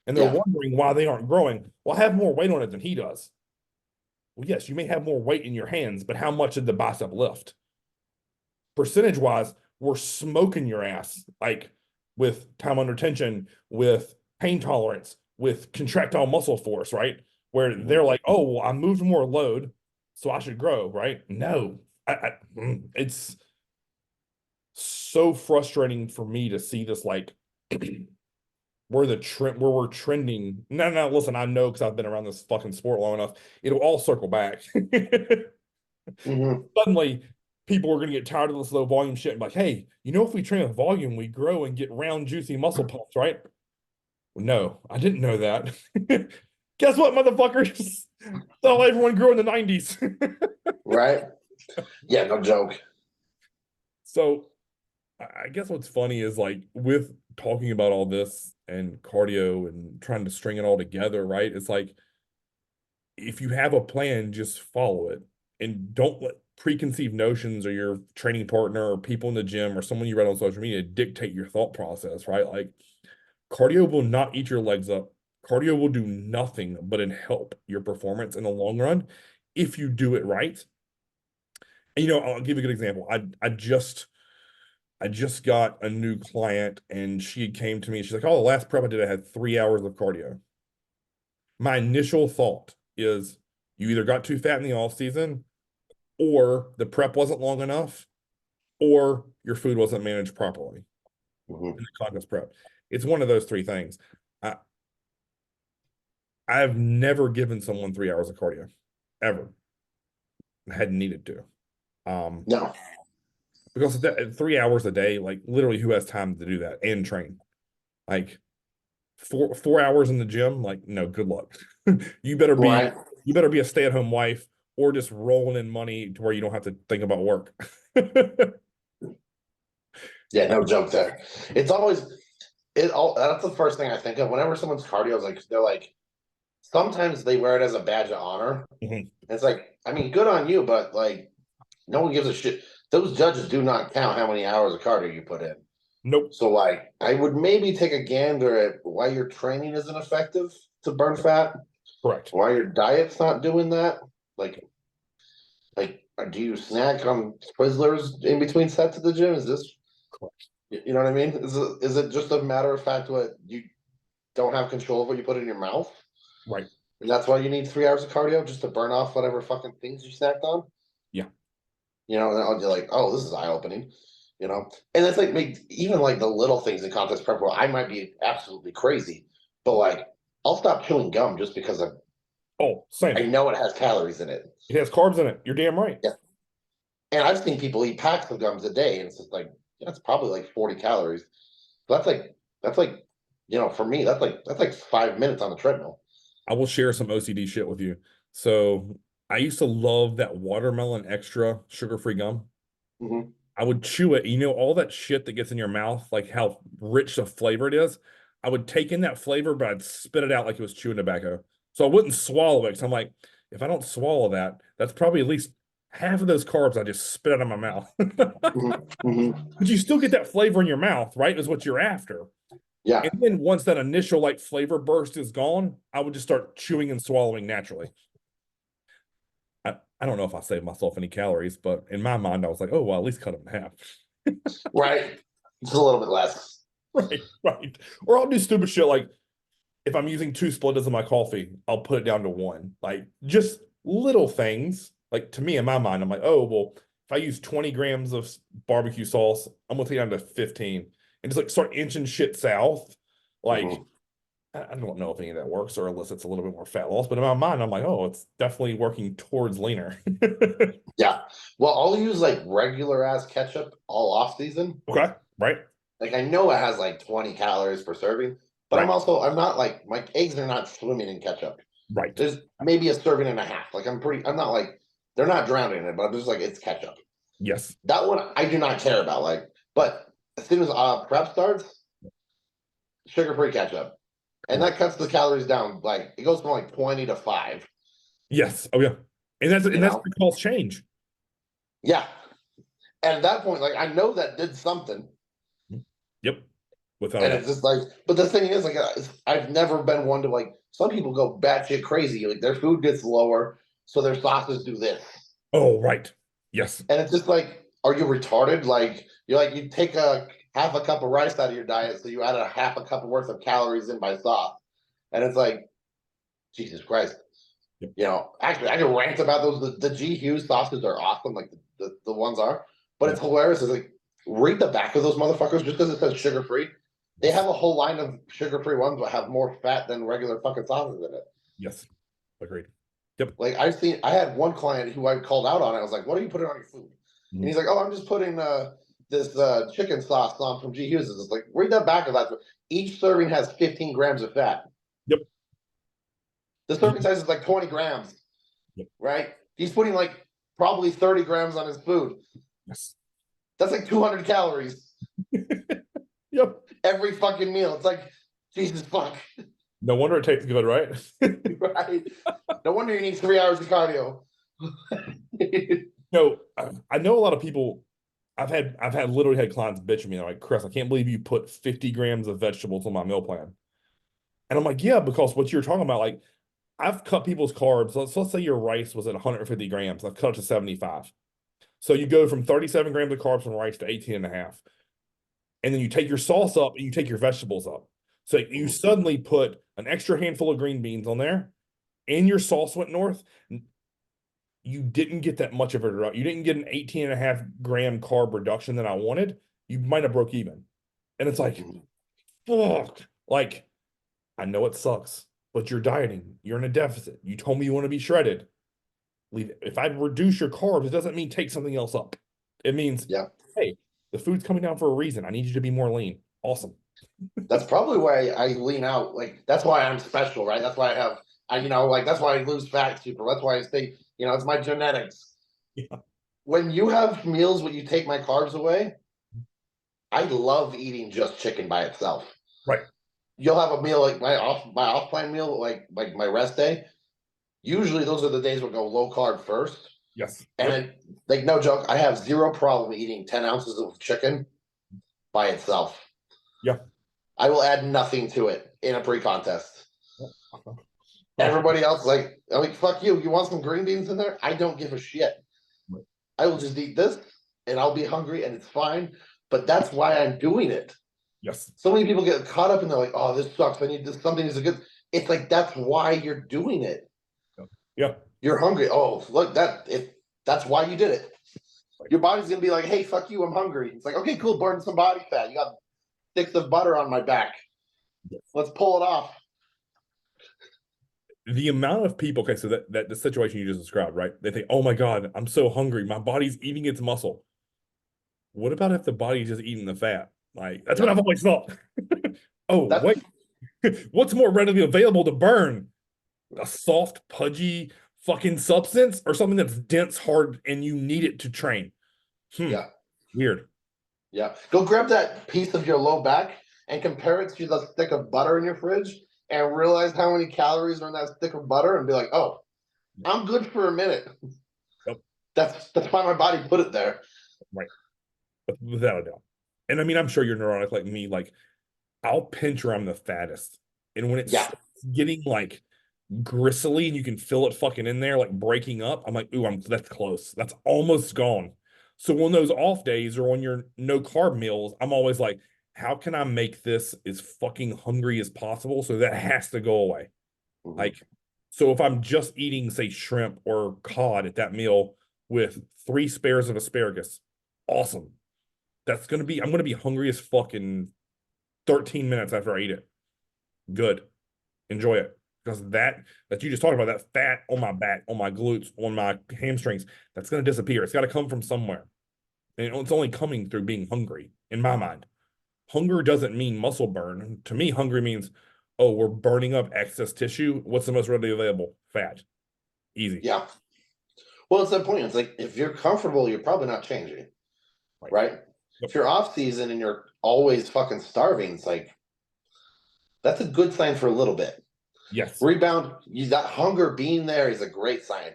And they're Yeah. wondering why they aren't growing. Well, I have more weight on it than he does. Well, yes, you may have more weight in your hands, but how much did the bicep lift? Percentage wise, we're smoking your ass like with time under tension, with pain tolerance, with contractile muscle force, right? Where they're like, oh, well, I moved more load, so I should grow, right? No, it's so frustrating for me to see this like where the trend where we're trending. No, listen, I know because I've been around this fucking sport long enough. It'll all circle back. Mm-hmm. Suddenly, people are going to get tired of this low volume shit and be like, hey, if we train with volume, we grow and get round, juicy muscle pumps, right? No, I didn't know that. Guess what, motherfuckers? All everyone grew in the 90s. Right? Yeah, no joke. So I guess what's funny is like with talking about all this and cardio and trying to string it all together, right? It's like if you have a plan, just follow it and don't let preconceived notions or your training partner or people in the gym or someone you read on social media dictate your thought process, right? Like cardio will not eat your legs up. Cardio will do nothing but help your performance in the long run if you do it right. And I'll give you a good example. I just got a new client and she came to me. She's like, oh, the last prep I did, I had 3 hours of cardio. My initial thought is you either got too fat in the off season or the prep wasn't long enough or your food wasn't managed properly Mm-hmm. in the contest prep. It's one of those 3 things. I, I've never given someone 3 hours of cardio ever. I hadn't needed to. No. Because at 3 hours a day, like literally who has time to do that and train? Like 4 hours in the gym, like no, good luck. You better be Right. a stay-at-home wife or just rolling in money to where you don't have to think about work. Yeah, no joke there. It's always that's the first thing I think of whenever someone's cardio is like they're like sometimes they wear it as a badge of honor. Mhm. It's like, I mean, good on you, but like no one gives a shit. Those judges do not count how many hours of cardio you put in. Nope. So like I would maybe take a gander at why your training isn't effective to burn fat, Correct. why your diet's not doing that. Like do you snack on Twizzlers in between sets at the gym? Is this Correct. you know what I mean? Is it just a matter of fact what you don't have control of what you put in your mouth? Right. And that's why you need 3 hours of cardio just to burn off whatever fucking things you snacked on. Yeah. And you're like, oh, this is eye opening. And it's like even like the little things in contest prep where I might be absolutely crazy, but like I'll stop chewing gum just because Oh, I same. know it has calories in it. It has carbs in it. You're damn right. Yeah. And I've seen people eat packs of gums a day, and it's just like that's probably like 40 calories. But that's like for me that's like 5 minutes on the treadmill. I will share some OCD shit with you. So I used to love that watermelon extra sugar-free gum. Mm-hmm. I would chew it. You know, all that shit that gets in your mouth, like how rich the flavor it is. I would take in that flavor, but I'd spit it out like it was chewing tobacco. So I wouldn't swallow it. So I'm like, if I don't swallow that, that's probably at least half of those carbs I just spit out of my mouth. But you still get that flavor in your mouth, right? Is what you're after. Yeah. And then once that initial like flavor burst is gone, I would just start chewing and swallowing naturally. I don't know if I saved myself any calories, but in my mind, I was like, oh, well, at least cut them in half. Right. Just a little bit less. Right, right. Or I'll do stupid shit like if I'm using 2 splitters of my coffee, I'll put it down to 1. Like just little things. Like to me, in my mind, I'm like, oh, well, if I use 20 grams of barbecue sauce, I'm gonna take it down to 15 and just like start inching shit south. Like, Mhm. I don't know if any of that works or unless it's a little bit more fat loss, but in my mind, I'm like, oh, it's definitely working towards leaner. Yeah. Well, I'll use like regular ass ketchup all off season. Okay, right, Like I know it has like 20 calories per serving, but right, I'm not like my eggs are not swimming in ketchup. right. There's maybe a serving and a half. Like I'm not like they're not drowning in it, but I'm just like it's ketchup. Yes, That one I do not care about. Like, but as soon as prep starts, sugar-free ketchup. And that cuts the calories down. Like it goes from like 20 to 5. yes. Oh yeah. And that's You and that's know? because change. Yeah. And at that point, like I know that did something. Yep. Without a And doubt. it's just like, but the thing is, like, I've never been one to like. Some people go batshit crazy. Like their food gets lower, so their sauces do this, Oh, right. Yes. and it's just like, are you retarded? Like you're like you take a half a cup of rice out of your diet, so you add a half a cup worth of calories in by sauce, and it's like, Jesus Christ. Yep. You know, actually, I can rant about those. The G Hughes sauces are awesome, like the ones are, but it's Yep. hilarious. It's like read the back of those motherfuckers just because it says sugar free. They have a whole line of sugar free ones that have more fat than regular fucking sauces in it. Yes. Agreed. Yep. Like I had one client who I called out on it. I was like, "What are you putting on your food?" And he's like, "Oh, I'm just putting this chicken sauce on from G Hughes." It's like read the back of that. Each serving has 15 grams of fat. Yep. The serving size is like 20 grams. Yep. Right? He's putting like probably 30 grams on his food. Yes. That's like 200 calories Yep. every fucking meal. It's like, Jesus fuck. No wonder it tastes good, right? Right? No wonder you need 3 hours of cardio. No, I know a lot of people. I've literally had clients bitch at me. They're like, Chris, I can't believe you put 50 grams of vegetables on my meal plan. And I'm like, yeah, because what you're talking about, like, I've cut people's carbs. Let's say your rice was at 150 grams. I've cut it to 75. So you go from 37 grams of carbs from rice to 18 and a half. And then you take your sauce up and you take your vegetables up. So you suddenly put an extra handful of green beans on there and your sauce went north. You didn't get that much of it. You didn't get an 18 and a half gram carb reduction that I wanted. You might have broke even. And it's like, fuck. Like, I know it sucks, but you're dieting. You're in a deficit. You told me you want to be shredded. Leave it. If I reduce your carbs, it doesn't mean take something else up. It means, Yeah. hey, the food's coming down for a reason. I need you to be more lean. Awesome. That's probably why I lean out. Like that's why I'm special, right? That's why like that's why I lose fat super. That's why I stay, it's my genetics. Yeah. When you have meals where you take my carbs away, I love eating just chicken by itself. Right. You'll have a meal like my off plan meal, like my rest day. Usually those are the days we'll go low carb first. Yes. And like no joke, I have zero problem eating 10 ounces of chicken by itself. Yeah. I will add nothing to it in a pre-contest. Everybody else, like, I'm like, fuck you. You want some green beans in there? I don't give a shit. Right. I will just eat this and I'll be hungry and it's fine. But that's why I'm doing it. Yes. So many people get caught up and they're like, oh, this sucks. I need this. Something is good. It's like, that's why you're doing it. Yeah. You're hungry. Oh, look, that's why you did it. Your body's going to be like, hey, fuck you. I'm hungry. It's like, okay, cool. Burn some body fat. You got sticks of butter on my back. Let's pull it off. The amount of people, okay, so that the situation you just described, right? They think, oh my God, I'm so hungry. My body's eating its muscle. What about if the body's just eating the fat? Like, that's what I've always thought. Oh, wait. What's more readily available to burn? A soft, pudgy fucking substance or something that's dense, hard, and you need it to train? Yeah. Weird. Yeah. Go grab that piece of your low back and compare it to the stick of butter in your fridge and realize how many calories are in that stick of butter and be like, oh, I'm good for a minute. Yep. That's why my body put it there. Right. Without a doubt. And I mean, I'm sure you're neurotic like me. Like, I'll pinch where I'm the fattest. And when it's Yeah. getting like gristly and you can feel it fucking in there, like breaking up, I'm like, ooh, that's close. That's almost gone. So on those off days or on your no carb meals, I'm always like, how can I make this as fucking hungry as possible? So that has to go away. Mhm. Like, so if I'm just eating, say, shrimp or cod at that meal with 3 spares of asparagus, awesome. I'm gonna be hungry as fucking 13 minutes after I eat it. Good. Enjoy it. Because that you just talked about, that fat on my back, on my glutes, on my hamstrings, that's gonna disappear. It's gotta come from somewhere. And it's only coming through being hungry, in my mind. Hunger doesn't mean muscle burn. To me, hungry means, oh, we're burning up excess tissue. What's the most readily available? Fat. Easy. Yeah. Well, it's that point. It's like if you're comfortable, you're probably not changing. Right? Yep. If you're off season and you're always fucking starving, it's like that's a good sign for a little bit. Yes. Rebound, that hunger being there is a great sign.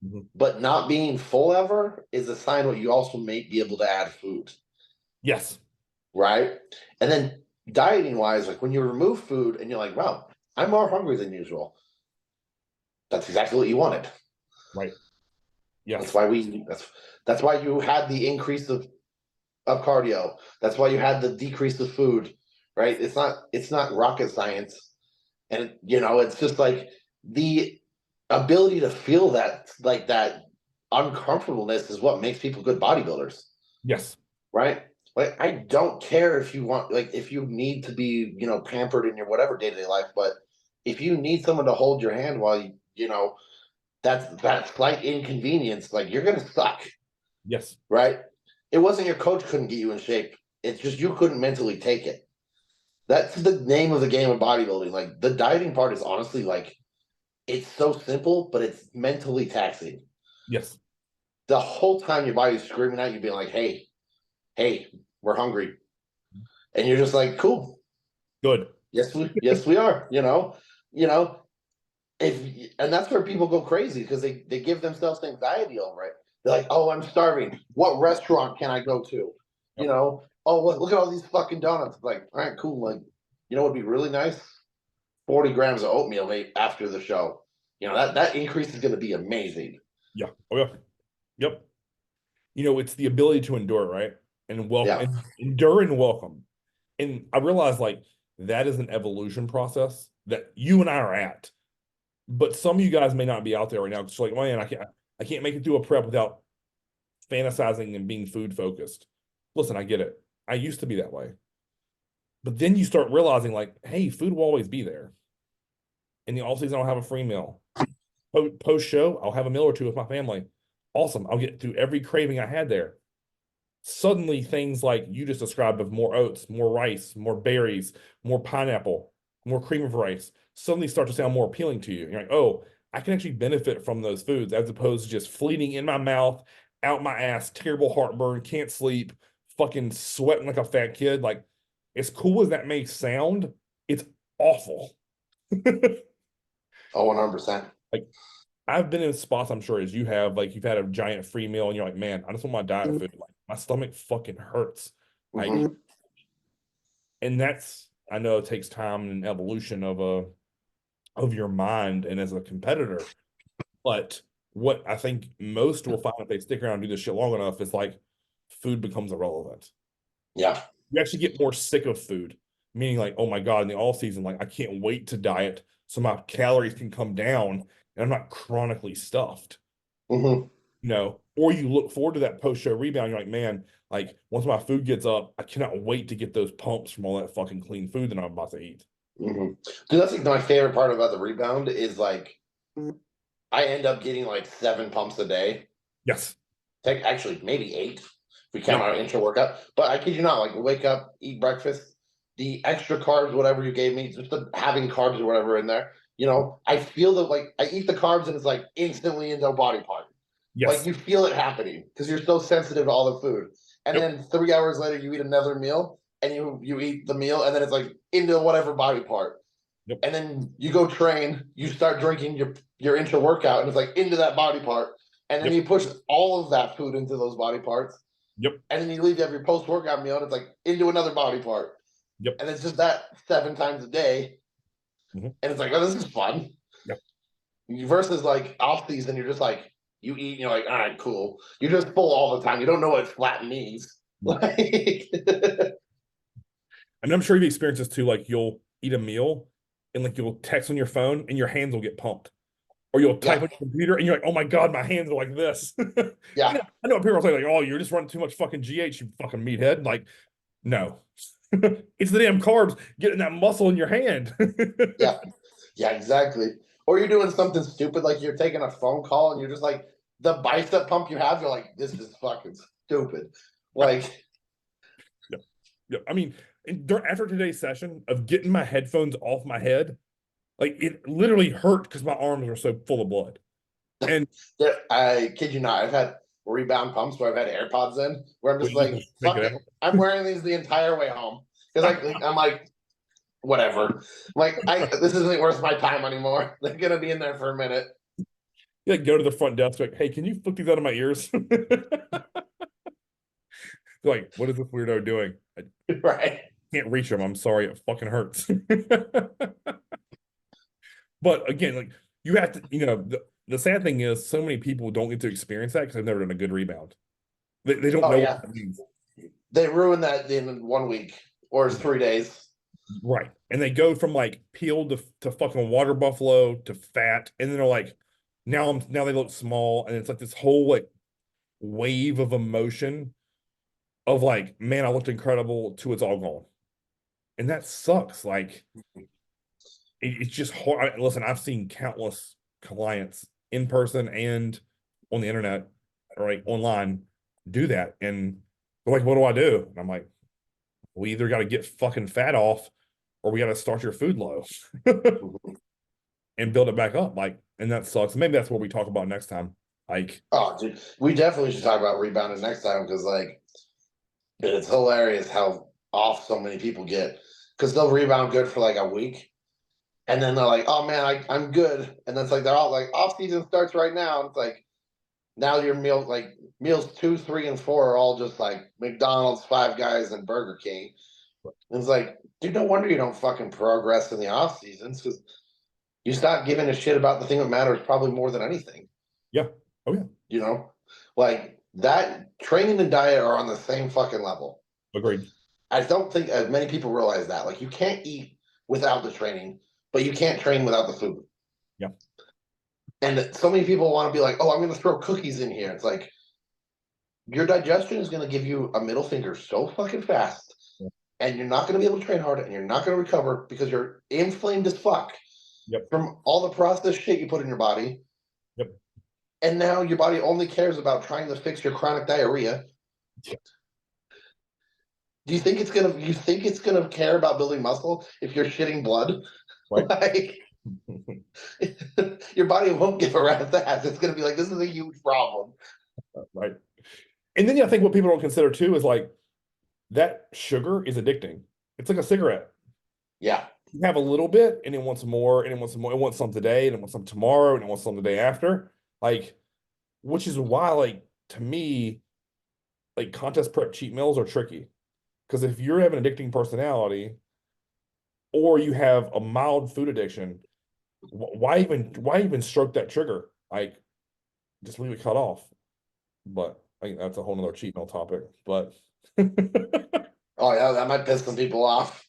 Mhm. But not being full ever is a sign that you also may be able to add food. Yes. Right? And then dieting wise, like when you remove food and you're like, wow, I'm more hungry than usual. That's exactly what you wanted. Right. That's Yes. why that's why you had the increase of cardio. That's why you had the decrease of food. Right? It's not rocket science. And it's just like the ability to feel that like that uncomfortableness is what makes people good bodybuilders. Yes. Right? Like I don't care if you want like if you need to be, pampered in your whatever day-to-day life, but if you need someone to hold your hand while that's that slight inconvenience, like you're gonna suck, Yes. right? It wasn't your coach couldn't get you in shape. It's just you couldn't mentally take it. That's the name of the game of bodybuilding. Like the dieting part is honestly like it's so simple, but it's mentally taxing. Yes. The whole time your body's screaming at you, being like, hey, we're hungry. And you're just like, cool. Good. Yes, we are, you know, and that's where people go crazy because they give themselves anxiety over it. They're like, oh, I'm starving. What restaurant can I go to? Yep. Oh, look at all these fucking donuts. Like, all right, cool. Like, what would be really nice? 40 grams of oatmeal mate after the show. That increase is going to be amazing. Yeah. Oh yeah. Yep. It's the ability to endure, right? And welcome Yeah. and endure and welcome. And I realize like that is an evolution process that you and I are at. But some of you guys may not be out there right now. It's like, man, I can't make it through a prep without fantasizing and being food focused. Listen, I get it. I used to be that way. But then you start realizing like, hey, food will always be there. In the off season, I'll have a free meal. Post show, I'll have a meal or two with my family. Awesome. I'll get through every craving I had there. Suddenly, things like you just described of more oats, more rice, more berries, more pineapple, more cream of rice suddenly start to sound more appealing to you. You're like, oh, I can actually benefit from those foods as opposed to just fleeting in my mouth, out my ass, terrible heartburn, can't sleep, fucking sweating like a fat kid. Like, as cool as that may sound, it's awful. Oh, 100%. Like, I've been in spots, I'm sure, as you have, like you've had a giant free meal and you're like, man, I just want my diet food. Like, my stomach fucking hurts. Like, and I know it takes time and evolution of your mind and as a competitor, but what I think most will find if they stick around and do this shit long enough is like food becomes irrelevant. Yeah. You actually get more sick of food, meaning like, oh my God, in the all season, like I can't wait to diet so my calories can come down and I'm not chronically stuffed. Mm-hmm. Or you look forward to that post show rebound. You're like, man, like once my food gets up, I cannot wait to get those pumps from all that fucking clean food that I'm about to eat. Mm-hmm. Dude, that's like my favorite part about the rebound is like I end up getting like 7 pumps a day. Yes. Actually, maybe 8 if we count Yep. our intro workout. But I kid you not, like wake up, eat breakfast, the extra carbs, whatever you gave me, just having carbs or whatever in there. I feel that like I eat the carbs and it's like instantly into a body part. Like Yes. you feel it happening because you're so sensitive to all the food. and Yep. then 3 hours later you eat another meal, and you eat the meal, and then it's like into whatever body part. Yep. And then you go train, you start drinking your intra workout, and it's like into that body part, and then Yep. you push all of that food into those body parts, Yep. and then you leave, you have your post workout meal, and it's like into another body part, Yep. and it's just that 7 times a day, Mhm. and it's like, oh, this is fun. Yep. Versus like off season, you're just like you eat, and you're like, all right, cool. You're just full all the time. You don't know what flat means. Like, And I'm sure you've experienced this too. Like you'll eat a meal and like you'll text on your phone and your hands will get pumped. Or you'll type yeah, on your computer and you're like, oh my God, my hands are like this. yeah, I know people are saying like, oh, you're just running too much fucking GH, you fucking meathead. Like, no. It's the damn carbs getting that muscle in your hand. yeah, yeah, exactly. Or you're doing something stupid, like you're taking a phone call, and you're just like the bicep pump you have. You're like, this is fucking stupid. Like, Yeah. Yeah. I mean, after today's session of getting my headphones off my head, like it literally hurt because my arms were so full of blood. And I kid you not, I've had rebound pumps where I've had AirPods in, where I'm well, just you like, can take fuck it it. I'm wearing these the entire way home because I'm like, whatever. Like, this isn't worth my time anymore. They're gonna be in there for a minute. You like go to the front desk, like, hey, can you flick these out of my ears? Like, what is this weirdo doing? I Right. can't reach him. I'm sorry, it fucking hurts. But again, like you have to, the sad thing is so many people don't get to experience that because they've never done a good rebound. They don't Oh know yeah. what that means. They ruined that in 1 week or 3 days. Right. And they go from like peeled to fucking water buffalo to fat. And then they're like, now they look small. And it's like this whole like wave of emotion of like, man, I looked incredible to it's all gone. And that sucks. Like it's just hard. Listen, I've seen countless clients in person and on the internet or like online do that. And they're like, what do I do? And I'm like, we either got to get fucking fat off or we got to start your food low and build it back up. Like, and that sucks. Maybe that's what we talk about next time. Like, Oh, dude, we definitely should talk about rebounding next time because, like, it's hilarious how off so many people get because they'll rebound good for like a week, and then they're like, "Oh man, I'm good," and that's like they're all like, "Off season starts right now." And it's like now your meals 2, 3, and 4 are all just like McDonald's, Five Guys, and Burger King. And it's like, dude, no wonder you don't fucking progress in the off seasons because you stop giving a shit about the thing that matters probably more than anything. yeah. Oh, yeah. You know, like that training and diet are on the same fucking level. Agreed. I don't think as many people realize that. Like, you can't eat without the training, but you can't train without the food. Yeah. And so many people want to be like, oh, I'm going to throw cookies in here. It's like, your digestion is going to give you a middle finger so fucking fast, Yeah. and you're not going to be able to train hard, and you're not going to recover because you're inflamed as fuck Yep. from all the processed shit you put in your body. Yep. And now your body only cares about trying to fix your chronic diarrhea. Yep. Do you think it's gonna care about building muscle if you're shitting blood? Right. Like, your body won't give a rat's ass. It's gonna be like, this is a huge problem. Right. And then I think what people don't consider too is like that sugar is addicting. It's like a cigarette. Yeah. You have a little bit and it wants more and it wants some more. It wants some today and it wants some tomorrow and it wants some the day after. Like, which is why, like, to me, like contest prep cheat meals are tricky. Because if you're having an addicting personality or you have a mild food addiction, why even stroke that trigger? Like, just leave it cut off. But I think that's a whole nother cheat meal topic. But Oh yeah, that might piss some people off.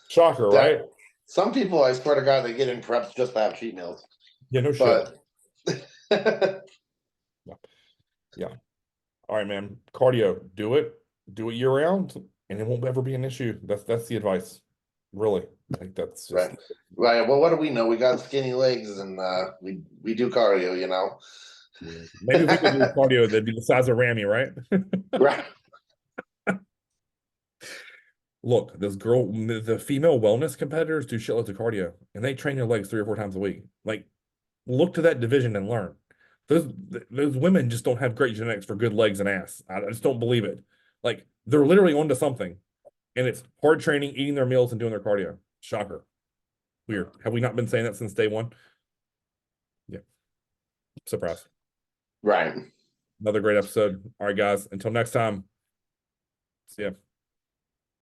shocker, right? Some people, I swear to God, they get in preps just to have cheat meals. Yeah, no shit. But Yeah. All right, man. Cardio, do it year round, and it won't ever be an issue. That's the advice. Really. I think that's just right. Well, what do we know? We got skinny legs, and we do cardio, you know. maybe if we could do cardio, that'd be the size of Ramy, right? Right. Look, the female wellness competitors do shitloads of cardio, and they train their legs 3 or 4 times a week. Like, look to that division and learn. Those women just don't have great genetics for good legs and ass. I just don't believe it. Like they're literally onto something, and it's hard training, eating their meals, and doing their cardio. Shocker. Weird. Have we not been saying that since day one? Yeah. Surprise. Right. Another great episode. All right, guys. Until next time. See ya.